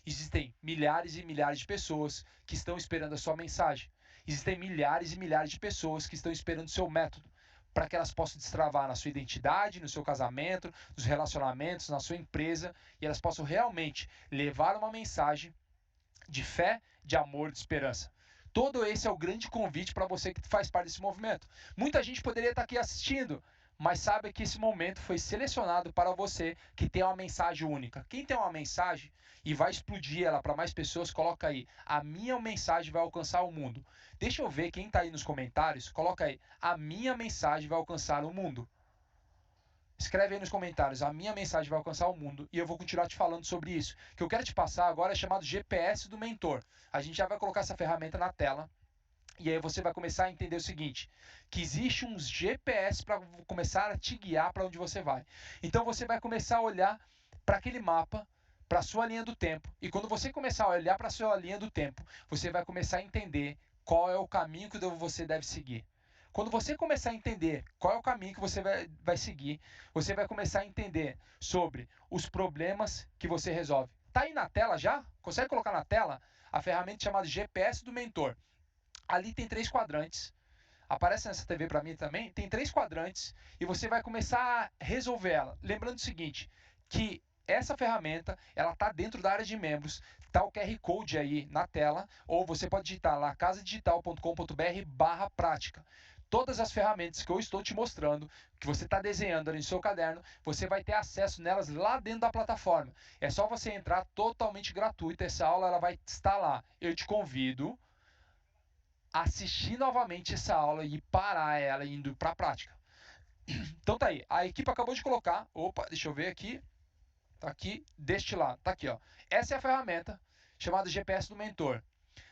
Existem milhares e milhares de pessoas que estão esperando a sua mensagem. Existem milhares e milhares de pessoas que estão esperando o seu método para que elas possam destravar na sua identidade, no seu casamento, nos relacionamentos, na sua empresa, e elas possam realmente levar uma mensagem de fé, de amor, de esperança. Todo esse é o grande convite para você que faz parte desse movimento. Muita gente poderia estar aqui assistindo, mas sabe que esse momento foi selecionado para você que tem uma mensagem única. Quem tem uma mensagem e vai explodir ela para mais pessoas, coloca aí: a minha mensagem vai alcançar o mundo. Deixa eu ver quem está aí nos comentários, coloca aí: a minha mensagem vai alcançar o mundo. Escreve aí nos comentários: a minha mensagem vai alcançar o mundo, e eu vou continuar te falando sobre isso. O que eu quero te passar agora é chamado GPS do Mentor. A gente já vai colocar essa ferramenta na tela. E aí você vai começar a entender o seguinte, que existe uns GPS para começar a te guiar para onde você vai. Então você vai começar a olhar para aquele mapa, para a sua linha do tempo. E quando você começar a olhar para a sua linha do tempo, você vai começar a entender qual é o caminho que você deve seguir. Quando você começar a entender qual é o caminho que você vai seguir, você vai começar a entender sobre os problemas que você resolve. Tá aí na tela já? Consegue colocar na tela a ferramenta chamada GPS do Mentor? Ali tem 3 quadrantes. Aparece nessa TV para mim também. Tem 3 quadrantes e você vai começar a resolver ela. Lembrando o seguinte, que essa ferramenta, ela está dentro da área de membros. Está o QR Code aí na tela, ou você pode digitar lá casadigital.com.br/prática. Todas as ferramentas que eu estou te mostrando, que você está desenhando ali no seu caderno, você vai ter acesso nelas lá dentro da plataforma. É só você entrar, totalmente gratuito. Essa aula ela vai estar lá. Eu te convido assistir novamente essa aula e parar ela indo para a prática. Então tá aí, a equipe acabou de colocar, deixa eu ver aqui, tá aqui, deste lado, tá aqui ó. Essa é a ferramenta chamada GPS do Mentor.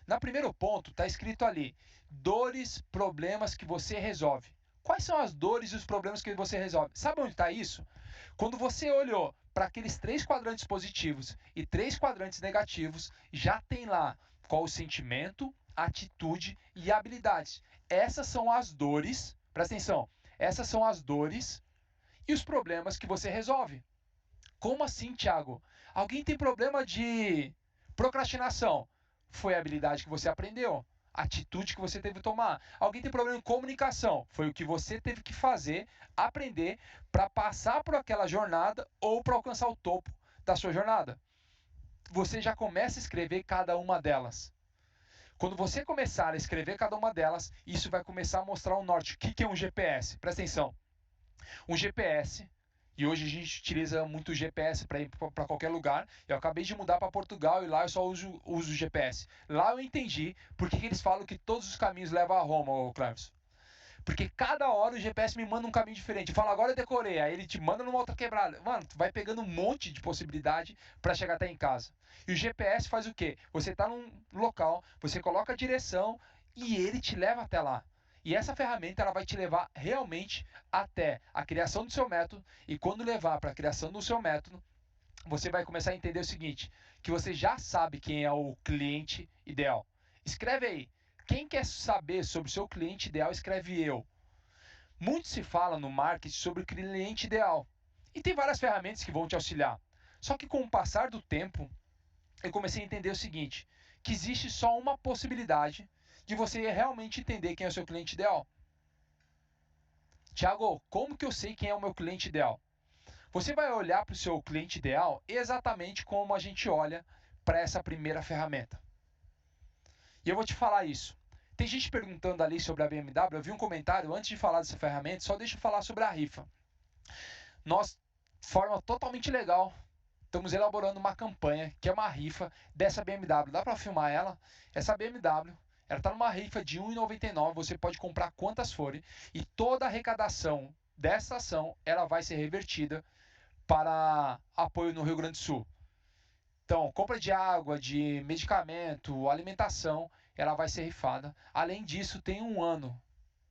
No primeiro ponto tá escrito ali, dores, problemas que você resolve. Quais são as dores e os problemas que você resolve? Sabe onde está isso? Quando você olhou para aqueles 3 quadrantes positivos e 3 quadrantes negativos, já tem lá qual o sentimento, atitude e habilidades. Essas são as dores, presta atenção, essas são as dores e os problemas que você resolve. Como assim, Thiago? Alguém tem problema de procrastinação? Foi a habilidade que você aprendeu, a atitude que você teve que tomar. Alguém tem problema em comunicação? Foi o que você teve que fazer, aprender para passar por aquela jornada ou para alcançar o topo da sua jornada. Você já começa a escrever cada uma delas. Quando você começar a escrever cada uma delas, isso vai começar a mostrar o norte. O que é um GPS? Presta atenção. Um GPS, e hoje a gente utiliza muito o GPS para ir para qualquer lugar. Eu acabei de mudar para Portugal e lá eu só uso o GPS. Lá eu entendi por que eles falam que todos os caminhos levam a Roma, ô Cleves. Porque cada hora o GPS me manda um caminho diferente. Fala, agora eu decorei. Aí ele te manda numa outra quebrada. Mano, tu vai pegando um monte de possibilidade para chegar até em casa. E o GPS faz o quê? Você está num local, você coloca a direção e ele te leva até lá. E essa ferramenta ela vai te levar realmente até a criação do seu método. E quando levar para a criação do seu método, você vai começar a entender o seguinte, que você já sabe quem é o cliente ideal. Escreve aí. Quem quer saber sobre o seu cliente ideal, escreve eu. Muito se fala no marketing sobre o cliente ideal. E tem várias ferramentas que vão te auxiliar. Só que com o passar do tempo, eu comecei a entender o seguinte, que existe só uma possibilidade de você realmente entender quem é o seu cliente ideal. Thiago, como que eu sei quem é o meu cliente ideal? Você vai olhar para o seu cliente ideal exatamente como a gente olha para essa primeira ferramenta. E eu vou te falar isso. Tem gente perguntando ali sobre a BMW, eu vi um comentário antes de falar dessa ferramenta, só deixa eu falar sobre a rifa. Nós, de forma totalmente legal, estamos elaborando uma campanha, que é uma rifa dessa BMW. Dá para filmar ela? Essa BMW, ela está numa rifa de R$ 1,99, você pode comprar quantas forem, e toda a arrecadação dessa ação, ela vai ser revertida para apoio no Rio Grande do Sul. Então, compra de água, de medicamento, alimentação, ela vai ser rifada. Além disso, tem 1 ano.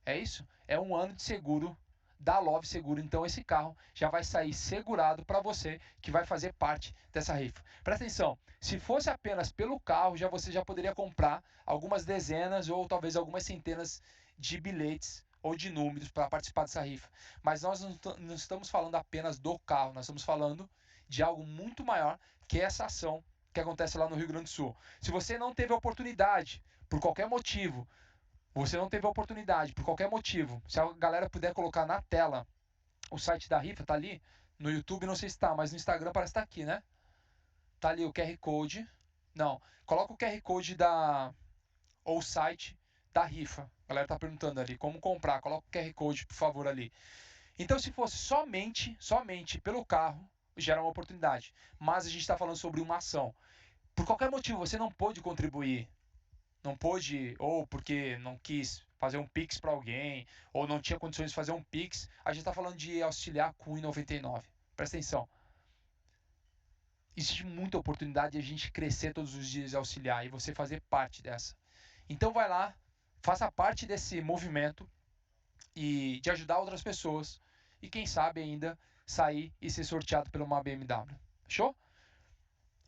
É isso? É 1 ano de seguro da Love Seguro. Então, esse carro já vai sair segurado para você que vai fazer parte dessa rifa. Presta atenção, se fosse apenas pelo carro, você já poderia comprar algumas dezenas ou talvez algumas centenas de bilhetes ou de números para participar dessa rifa. Mas nós não estamos falando apenas do carro, nós estamos falando de algo muito maior, que é essa ação que acontece lá no Rio Grande do Sul. Se você não teve a oportunidade, por qualquer motivo, se a galera puder colocar na tela o site da rifa, tá ali, no YouTube não sei se tá, mas no Instagram parece que tá aqui, né? Tá ali o QR Code. Não, coloca o QR Code ou o site da rifa. A galera tá perguntando ali como comprar. Coloca o QR Code, por favor, ali. Então, se fosse somente pelo carro, gera uma oportunidade. Mas a gente está falando sobre uma ação. Por qualquer motivo, você não pôde contribuir. Não pôde, ou porque não quis fazer um Pix para alguém, ou não tinha condições de fazer um Pix. A gente está falando de auxiliar com R$ 1,99. Presta atenção. Existe muita oportunidade de a gente crescer todos os dias e auxiliar, e você fazer parte dessa. Então vai lá, faça parte desse movimento e de ajudar outras pessoas, e quem sabe ainda sair e ser sorteado por uma BMW. Fechou?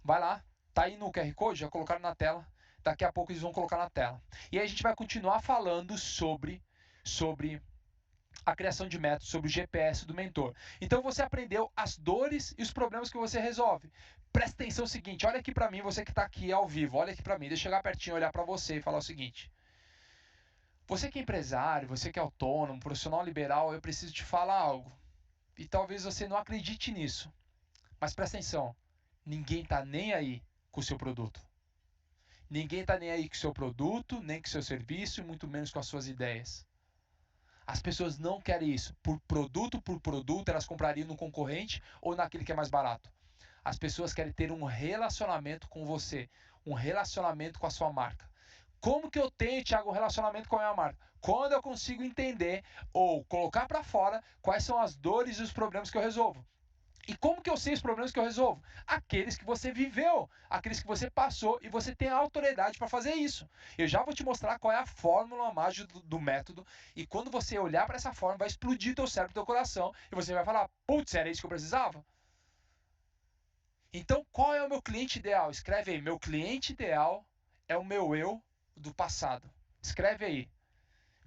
Vai lá, tá aí no QR Code, já colocaram na tela. Daqui a pouco eles vão colocar na tela. E aí a gente vai continuar falando sobre a criação de métodos, sobre o GPS do mentor. Então você aprendeu as dores e os problemas que você resolve. Presta atenção no seguinte, olha aqui para mim, você que está aqui ao vivo, olha aqui para mim, deixa eu chegar pertinho, olhar para você e falar o seguinte. Você que é empresário, você que é autônomo, profissional liberal, eu preciso te falar algo. E talvez você não acredite nisso. Mas presta atenção, ninguém está nem aí com o seu produto. Ninguém está nem aí com o seu produto, nem com o seu serviço, e muito menos com as suas ideias. As pessoas não querem isso. Por produto, elas comprariam no concorrente ou naquele que é mais barato. As pessoas querem ter um relacionamento com você, um relacionamento com a sua marca. Como que eu tenho, Thiago, um relacionamento com a minha marca? Quando eu consigo entender ou colocar para fora quais são as dores e os problemas que eu resolvo. E como que eu sei os problemas que eu resolvo? Aqueles que você viveu, aqueles que você passou, e você tem a autoridade para fazer isso. Eu já vou te mostrar qual é a fórmula mágica do método, e quando você olhar para essa fórmula, vai explodir teu cérebro, teu coração, e você vai falar, putz, era isso que eu precisava? Então, qual é o meu cliente ideal? Escreve aí, meu cliente ideal é o meu eu do passado. Escreve aí.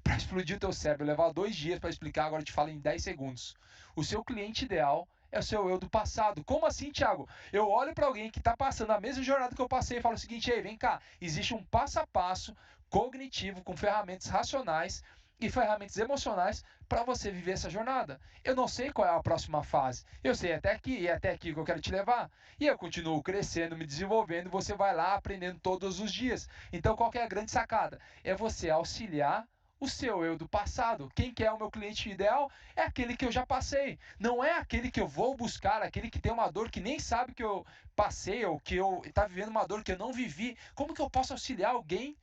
Para explodir o teu cérebro, levar 2 dias para explicar, agora eu te falo em 10 segundos. O seu cliente ideal é o seu eu do passado. Como assim, Thiago? Eu olho para alguém que está passando a mesma jornada que eu passei e falo o seguinte, ei, vem cá, existe um passo a passo cognitivo com ferramentas racionais e ferramentas emocionais para você viver essa jornada. Eu não sei qual é a próxima fase. Eu sei até aqui, e é até aqui que eu quero te levar. E eu continuo crescendo, me desenvolvendo, e você vai lá aprendendo todos os dias. Então, qual que é a grande sacada? É você auxiliar o seu eu do passado. Quem que é o meu cliente ideal? É aquele que eu já passei. Não é aquele que eu vou buscar, aquele que tem uma dor que nem sabe que eu passei, ou que eu está vivendo uma dor que eu não vivi. Como que eu posso auxiliar alguém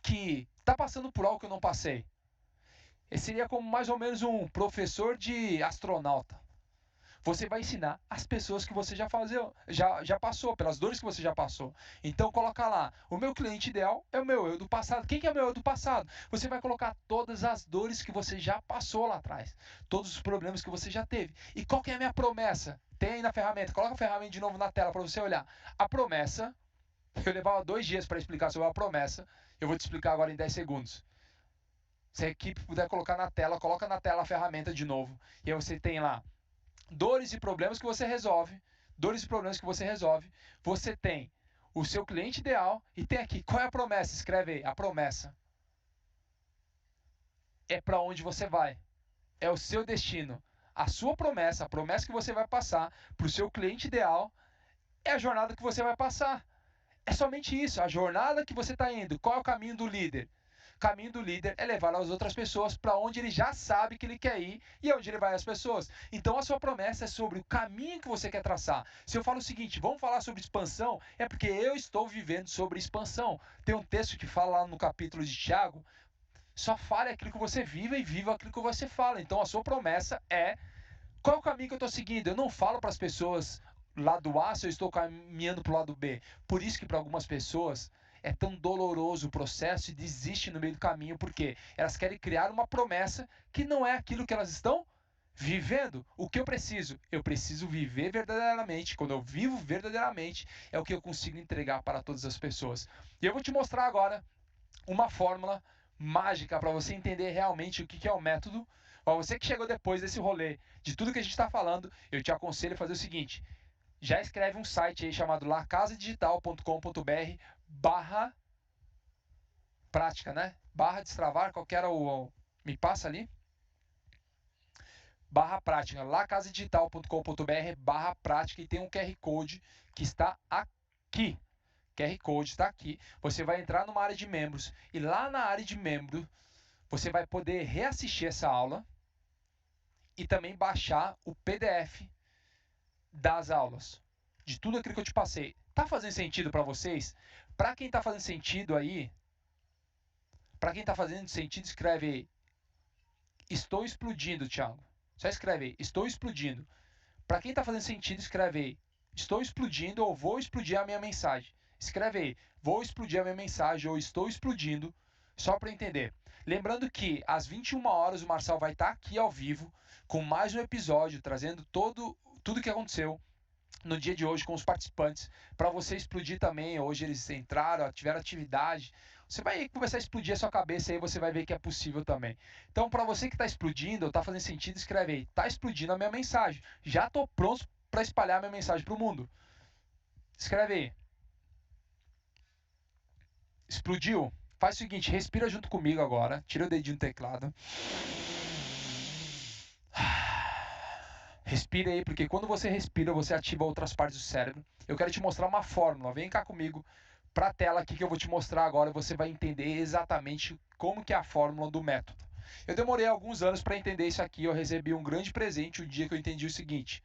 que está passando por algo que eu não passei? Esse seria como mais ou menos um professor de astronauta. Você vai ensinar as pessoas que você já passou, pelas dores que você já passou. Então coloca lá, o meu cliente ideal é o meu eu do passado. Quem que é o meu eu do passado? Você vai colocar todas as dores que você já passou lá atrás. Todos os problemas que você já teve. E qual que é a minha promessa? Tem aí na ferramenta, coloca a ferramenta de novo na tela para você olhar. A promessa, eu levava 2 dias para explicar sobre a promessa, eu vou te explicar agora em 10 segundos. Se a equipe puder colocar na tela, coloca na tela a ferramenta de novo. E aí você tem lá dores e problemas que você resolve. Dores e problemas que você resolve. Você tem o seu cliente ideal e tem aqui, qual é a promessa? Escreve aí, a promessa. É para onde você vai. É o seu destino. A sua promessa, a promessa que você vai passar para o seu cliente ideal é a jornada que você vai passar. É somente isso, a jornada que você está indo. Qual é o caminho do líder? O caminho do líder é levar as outras pessoas para onde ele já sabe que ele quer ir e é onde ele vai as pessoas. Então a sua promessa é sobre o caminho que você quer traçar. Se eu falo o seguinte, vamos falar sobre expansão, é porque eu estou vivendo sobre expansão. Tem um texto que fala lá no capítulo de Tiago, só fale aquilo que você vive e viva aquilo que você fala. Então a sua promessa é, qual é o caminho que eu estou seguindo? Eu não falo para as pessoas lado A se eu estou caminhando para o lado B. Por isso que para algumas pessoas é tão doloroso o processo e desistem no meio do caminho, porque elas querem criar uma promessa que não é aquilo que elas estão vivendo. O que eu preciso? Eu preciso viver verdadeiramente. Quando eu vivo verdadeiramente, é o que eu consigo entregar para todas as pessoas. E eu vou te mostrar agora uma fórmula mágica para você entender realmente o que é o método. Para você que chegou depois desse rolê, de tudo que a gente está falando, eu te aconselho a fazer o seguinte: já escreve um site aí chamado lacasadigital.com.br/prática, né? /destravar, qual que era me passa ali? /prática, lacasadigital.com.br/prática, e tem um QR Code que está aqui. QR Code está aqui. Você vai entrar numa área de membros e lá na área de membro você vai poder reassistir essa aula e também baixar o PDF das aulas, de tudo aquilo que eu te passei. Tá fazendo sentido para vocês? Para quem tá fazendo sentido aí, para quem tá fazendo sentido, escreve aí: estou explodindo, Thiago. Só escreve aí: estou explodindo. Para quem tá fazendo sentido, escreve aí: estou explodindo ou vou explodir a minha mensagem. Escreve aí: vou explodir a minha mensagem ou estou explodindo, só para entender. Lembrando que às 21 horas o Marçal vai estar aqui ao vivo com mais um episódio, trazendo tudo o que aconteceu no dia de hoje com os participantes, para você explodir também. Hoje eles entraram, tiveram atividade. Você vai começar a explodir a sua cabeça aí, você vai ver que é possível também. Então, para você que está explodindo, ou está fazendo sentido, escreve aí: está explodindo a minha mensagem. Já estou pronto para espalhar a minha mensagem para o mundo. Escreve aí: explodiu? Faz o seguinte, respira junto comigo agora. Tira o dedinho do teclado. Respira aí, porque quando você respira, você ativa outras partes do cérebro. Eu quero te mostrar uma fórmula. Vem cá comigo para a tela aqui que eu vou te mostrar agora, e você vai entender exatamente como que é a fórmula do método. Eu demorei alguns anos para entender isso aqui. Eu recebi um grande presente o dia que eu entendi o seguinte: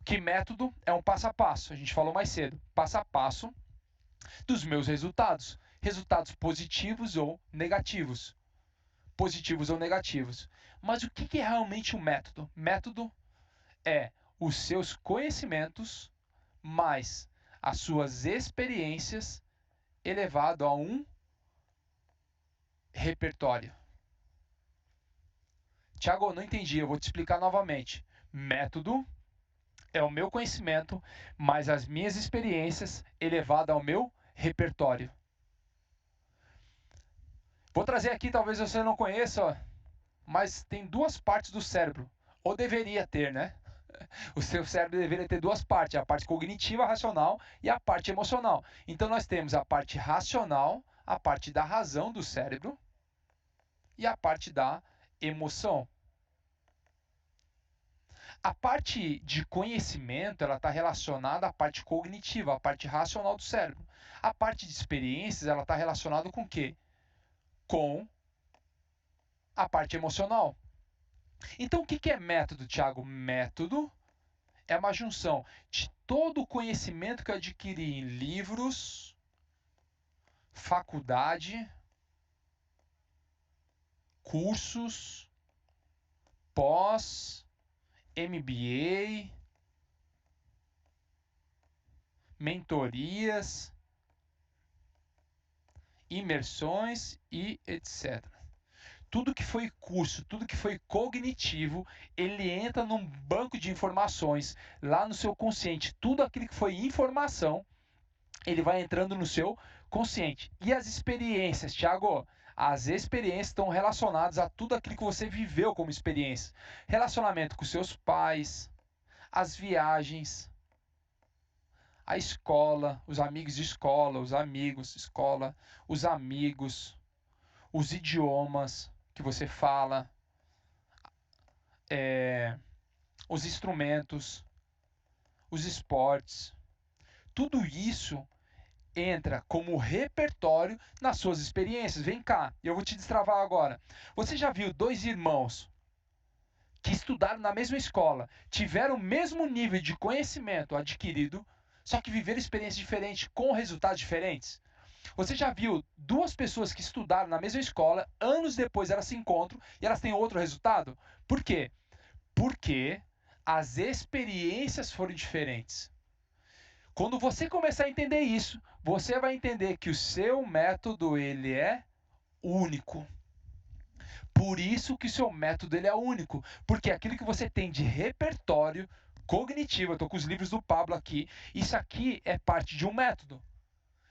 que método é um passo a passo. A gente falou mais cedo. Passo a passo dos meus resultados. Resultados positivos ou negativos. Positivos ou negativos. Mas o que é realmente um método? Método é os seus conhecimentos mais as suas experiências elevado a um repertório. Tiago, não entendi, eu vou te explicar novamente. Método é o meu conhecimento mais as minhas experiências elevado ao meu repertório. Vou trazer aqui, talvez você não conheça, mas tem duas partes do cérebro, ou deveria ter, né? O seu cérebro deveria ter duas partes: a parte cognitiva, racional, e a parte emocional. Então nós temos a parte racional, a parte da razão do cérebro, e a parte da emoção. A parte de conhecimento, ela está relacionada à parte cognitiva, à parte racional do cérebro. A parte de experiências, ela está relacionada com o quê? Com a parte emocional. Então, o que é método, Thiago? Método é uma junção de todo o conhecimento que eu adquiri em livros, faculdade, cursos, pós, MBA, mentorias, imersões e etc. Tudo que foi curso, tudo que foi cognitivo, ele entra num banco de informações lá no seu consciente. Tudo aquilo que foi informação, ele vai entrando no seu consciente. E as experiências, Thiago? As experiências estão relacionadas a tudo aquilo que você viveu como experiência. Relacionamento com seus pais, as viagens, a escola, os amigos de escola, os amigos de escola, os amigos, os idiomas que você fala, os instrumentos, os esportes. Tudo isso entra como repertório nas suas experiências. Vem cá, eu vou te destravar agora. Você já viu dois irmãos que estudaram na mesma escola, tiveram o mesmo nível de conhecimento adquirido, só que viveram experiências diferentes com resultados diferentes? Você já viu duas pessoas que estudaram na mesma escola, anos depois elas se encontram e elas têm outro resultado? Por quê? Porque as experiências foram diferentes. Quando você começar a entender isso, você vai entender que o seu método ele é único. Por isso que o seu método ele é único, porque aquilo que você tem de repertório cognitivo, eu estou com os livros do Pablo aqui, isso aqui é parte de um método.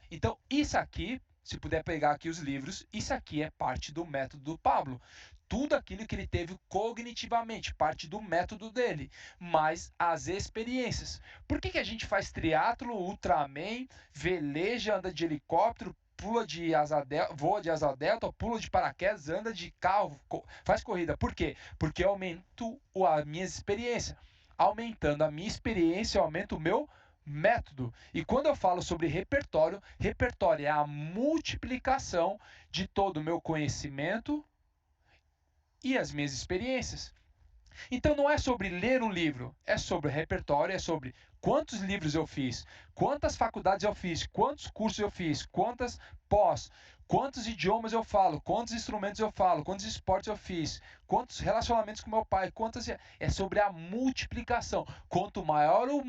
Então, isso aqui se puder pegar aqui os livros, isso aqui é parte do método do Pablo. Tudo aquilo que ele teve cognitivamente, parte do método dele, mas as experiências. Por que a gente faz triatlo, Ultraman, veleja, anda de helicóptero, pula de asa delta, voa de asa delta, pula de paraquedas, anda de carro, faz corrida? Por quê? Porque eu aumento a minha experiência. Aumentando a minha experiência, eu aumento o meu método. E quando eu falo sobre repertório, repertório é a multiplicação de todo o meu conhecimento e as minhas experiências. Então não é sobre ler um livro, é sobre repertório, é sobre quantos livros eu fiz, quantas faculdades eu fiz, quantos cursos eu fiz, quantas pós, quantos idiomas eu falo, quantos instrumentos eu falo, quantos esportes eu fiz, quantos relacionamentos com meu pai, quantas é sobre a multiplicação. Quanto maior o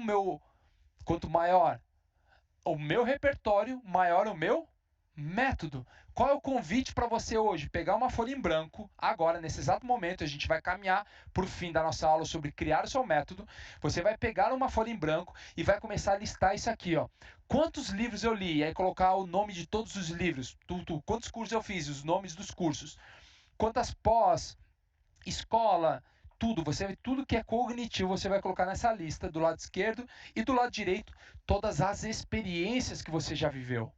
meu repertório, maior o meu método. Qual é o convite para você hoje? Pegar uma folha em branco, agora, nesse exato momento, a gente vai caminhar para o fim da nossa aula sobre criar o seu método. Você vai pegar uma folha em branco e vai começar a listar isso aqui, ó. Quantos livros eu li? E aí colocar o nome de todos os livros. Quantos cursos eu fiz? Os nomes dos cursos. Quantas pós, escola, tudo. Tudo que é cognitivo, você vai colocar nessa lista do lado esquerdo e do lado direito todas as experiências que você já viveu.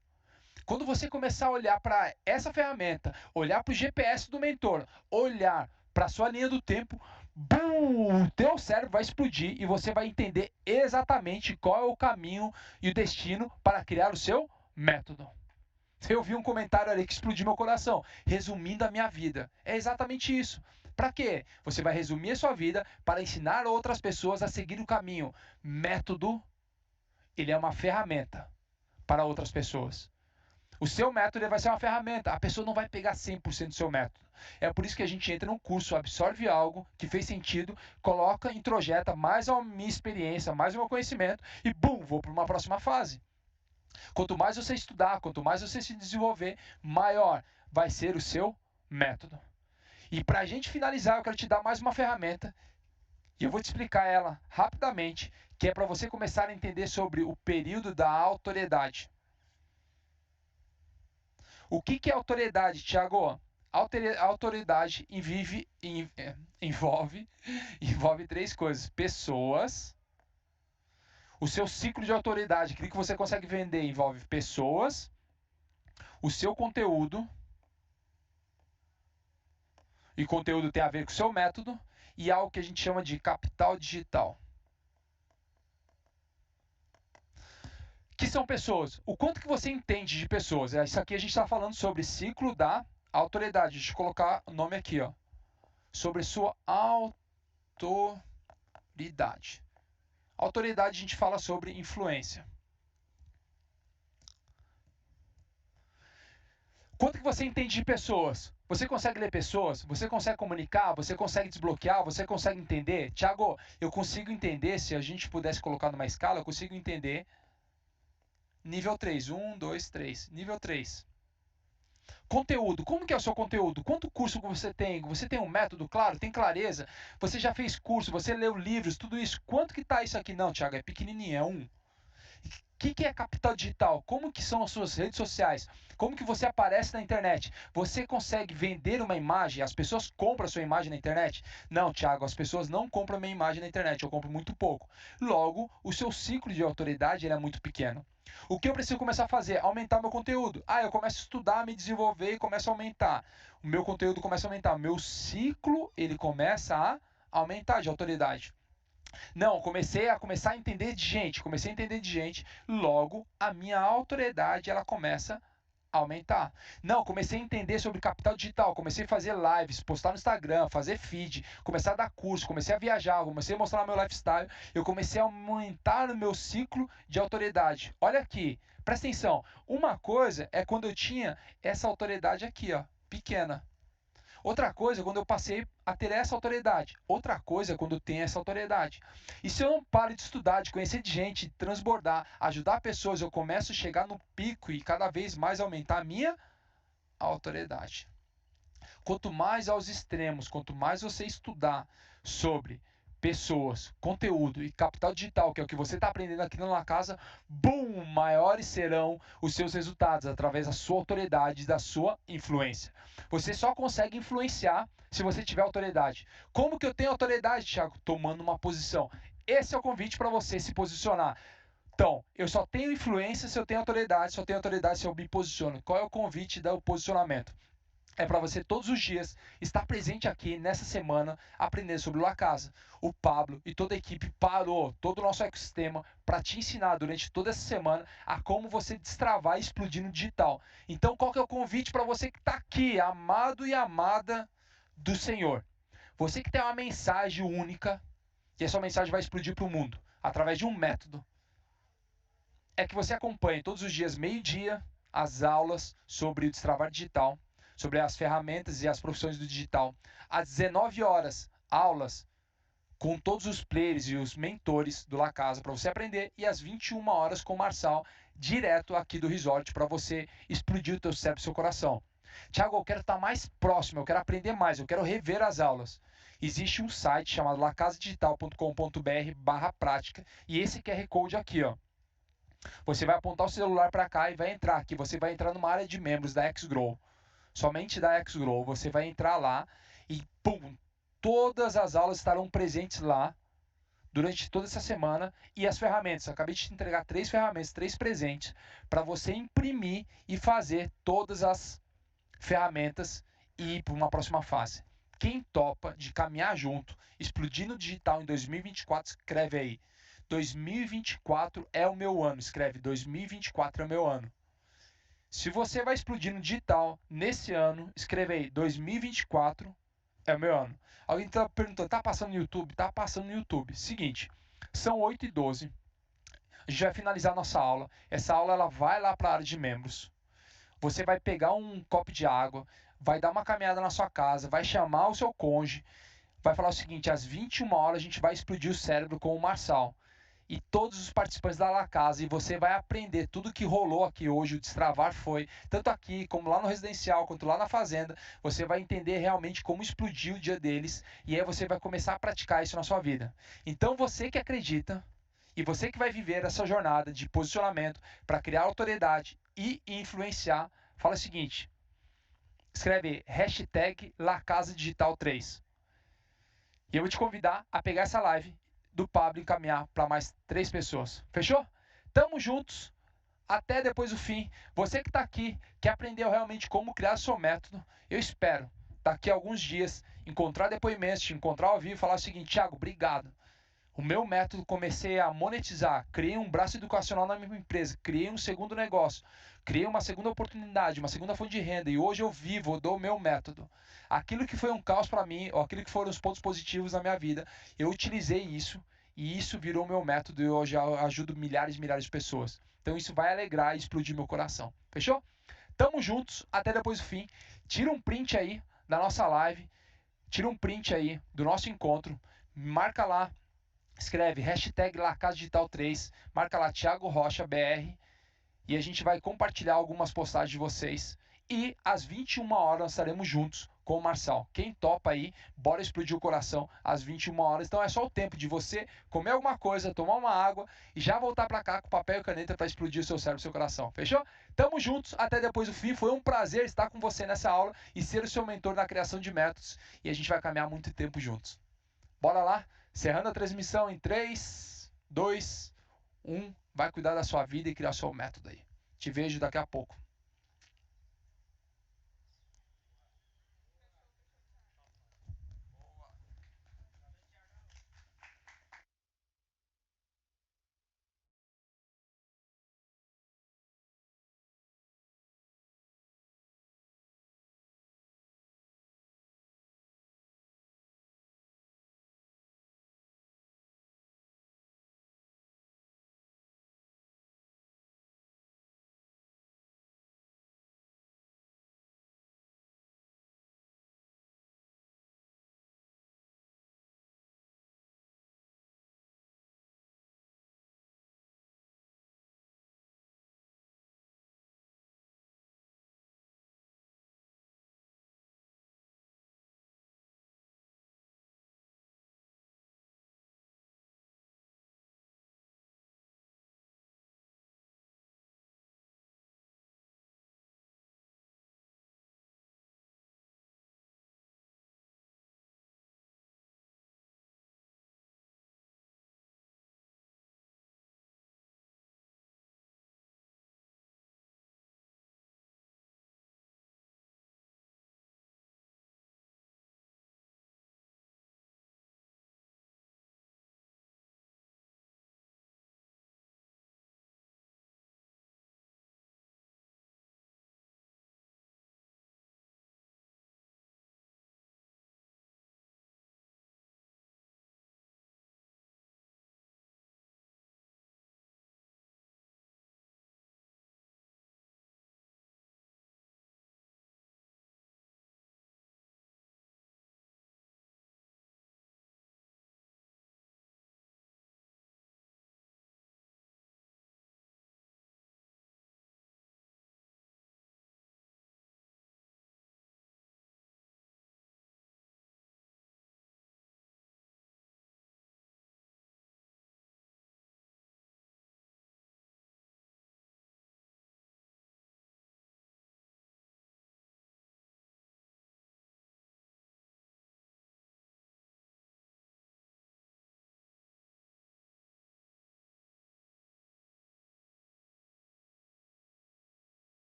Quando você começar a olhar para essa ferramenta, olhar para o GPS do mentor, olhar para a sua linha do tempo, boom, o teu cérebro vai explodir e você vai entender exatamente qual é o caminho e o destino para criar o seu método. Eu vi um comentário ali que explodiu meu coração, resumindo a minha vida. É exatamente isso. Para quê? Você vai resumir a sua vida para ensinar outras pessoas a seguir o caminho. Método, ele é uma ferramenta para outras pessoas. O seu método vai ser uma ferramenta. A pessoa não vai pegar 100% do seu método. É por isso que a gente entra num curso, absorve algo que fez sentido, coloca, introjeta mais a minha experiência, mais o meu conhecimento e, bum, vou para uma próxima fase. Quanto mais você estudar, quanto mais você se desenvolver, maior vai ser o seu método. E para a gente finalizar, eu quero te dar mais uma ferramenta e eu vou te explicar ela rapidamente, que é para você começar a entender sobre o período da autoridade. O que é autoridade, Tiago? Autoridade envolve três coisas. Pessoas. O seu ciclo de autoridade, aquilo que você consegue vender, envolve pessoas. O seu conteúdo. E conteúdo tem a ver com o seu método. E algo que a gente chama de capital digital. Que são pessoas? O quanto que você entende de pessoas? Isso aqui a gente está falando sobre ciclo da autoridade. Deixa eu colocar o nome aqui, ó. Sobre sua autoridade. Autoridade a gente fala sobre influência. Quanto que você entende de pessoas? Você consegue ler pessoas? Você consegue comunicar? Você consegue desbloquear? Você consegue entender? Tiago, eu consigo entender, se a gente pudesse colocar numa escala, eu consigo entender nível 3. 1, 2, 3. Nível 3. Conteúdo. Como que é o seu conteúdo? Quanto curso você tem? Você tem um método claro? Tem clareza? Você já fez curso? Você leu livros? Tudo isso. Quanto que está isso aqui? Não, Tiago, é pequenininho, é 1. O que é capital digital? Como que são as suas redes sociais? Como que você aparece na internet? Você consegue vender uma imagem? As pessoas compram a sua imagem na internet? Não, Thiago, as pessoas não compram a minha imagem na internet, eu compro muito pouco. Logo, o seu ciclo de autoridade é muito pequeno. O que eu preciso começar a fazer? Aumentar meu conteúdo. Eu começo a estudar, me desenvolver e começo a aumentar. O meu conteúdo começa a aumentar. O meu ciclo, ele começa a aumentar de autoridade. Não, comecei a entender de gente, logo a minha autoridade ela começa a aumentar. Não, comecei a entender sobre capital digital, comecei a fazer lives, postar no Instagram, fazer feed, começar a dar curso, comecei a viajar, comecei a mostrar meu lifestyle, eu comecei a aumentar o meu ciclo de autoridade. Olha aqui, presta atenção, uma coisa é quando eu tinha essa autoridade aqui, ó, pequena. Outra coisa é quando eu passei a ter essa autoridade. Outra coisa é quando eu tenho essa autoridade. E se eu não paro de estudar, de conhecer de gente, de transbordar, ajudar pessoas, eu começo a chegar no pico e cada vez mais aumentar a minha autoridade. Quanto mais aos extremos, quanto mais você estudar sobre pessoas, conteúdo e capital digital, que é o que você está aprendendo aqui na La Casa, boom, maiores serão os seus resultados através da sua autoridade, da sua influência. Você só consegue influenciar se você tiver autoridade. Como que eu tenho autoridade, Thiago? Tomando uma posição. Esse é o convite para você se posicionar. Então, eu só tenho influência se eu tenho autoridade, só tenho autoridade se eu me posiciono. Qual é o convite do posicionamento? É para você todos os dias estar presente aqui nessa semana, aprender sobre o La Casa. O Pablo e toda a equipe parou todo o nosso ecossistema para te ensinar durante toda essa semana a como você destravar e explodir no digital. Então, qual que é o convite para você que está aqui, amado e amada do Senhor? Você que tem uma mensagem única, e essa mensagem vai explodir para o mundo, através de um método, é que você acompanhe todos os dias, meio-dia, as aulas sobre o destravar digital, sobre as ferramentas e as profissões do digital. Às 19 horas, aulas com todos os players e os mentores do La Casa para você aprender. E às 21 horas com o Marçal, direto aqui do resort, para você explodir o teu cérebro e seu coração. Tiago, eu quero estar mais próximo, eu quero aprender mais, eu quero rever as aulas. Existe um site chamado lacasadigital.com.br/prática e esse QR Code aqui, ó. Você vai apontar o celular para cá e vai entrar aqui. Você vai entrar numa área de membros da XGrow. Somente da XGrow. Você vai entrar lá e, pum, todas as aulas estarão presentes lá durante toda essa semana. E as ferramentas. Eu acabei de te entregar 3 ferramentas, 3 presentes, para você imprimir e fazer todas as ferramentas e ir para uma próxima fase. Quem topa de caminhar junto, explodir no digital em 2024, escreve aí. 2024 é o meu ano. Escreve 2024 é o meu ano. Se você vai explodir no digital nesse ano, escreve aí 2024 é o meu ano. Alguém está perguntando, tá passando no YouTube? Tá passando no YouTube. Seguinte, são 8h12. A gente vai finalizar a nossa aula. Essa aula ela vai lá para a área de membros. Você vai pegar um copo de água, vai dar uma caminhada na sua casa, vai chamar o seu cônjuge, vai falar o seguinte, às 21 horas a gente vai explodir o cérebro com o Marçal. E todos os participantes da La Casa, e você vai aprender tudo que rolou aqui hoje, o destravar foi, tanto aqui como lá no residencial, quanto lá na fazenda, você vai entender realmente como explodiu o dia deles, e aí você vai começar a praticar isso na sua vida. Então você que acredita, e você que vai viver essa jornada de posicionamento para criar autoridade e influenciar, fala o seguinte, escreve hashtag LaCasaDigital3. E eu vou te convidar a pegar essa live do Pablo e encaminhar para mais 3 pessoas. Fechou? Tamo juntos. Até depois do fim. Você que está aqui, que aprendeu realmente como criar seu método, eu espero, daqui a alguns dias, encontrar depoimentos, te encontrar ao vivo e falar o seguinte, Thiago, obrigado. O meu método comecei a monetizar, criei um braço educacional na minha empresa, criei um segundo negócio, criei uma segunda oportunidade, uma segunda fonte de renda e hoje eu vivo, eu dou o meu método. Aquilo que foi um caos para mim, ou aquilo que foram os pontos positivos na minha vida, eu utilizei isso e isso virou meu método e hoje eu ajudo milhares e milhares de pessoas. Então isso vai alegrar e explodir meu coração. Fechou? Tamo juntos, até depois do fim. Tira um print aí da nossa live, tira um print aí do nosso encontro, marca lá, escreve hashtag LaCasaDigital3, marca lá Thiago Rocha BR e a gente vai compartilhar algumas postagens de vocês. E às 21 horas nós estaremos juntos com o Marçal. Quem topa aí, bora explodir o coração às 21 horas. Então é só o tempo de você comer alguma coisa, tomar uma água e já voltar para cá com papel e caneta para explodir o seu cérebro e o seu coração. Fechou? Tamo juntos, até depois do fim. Foi um prazer estar com você nessa aula e ser o seu mentor na criação de métodos. E a gente vai caminhar muito tempo juntos. Bora lá? Encerrando a transmissão em 3, 2, 1. Vai cuidar da sua vida e criar seu método aí. Te vejo daqui a pouco.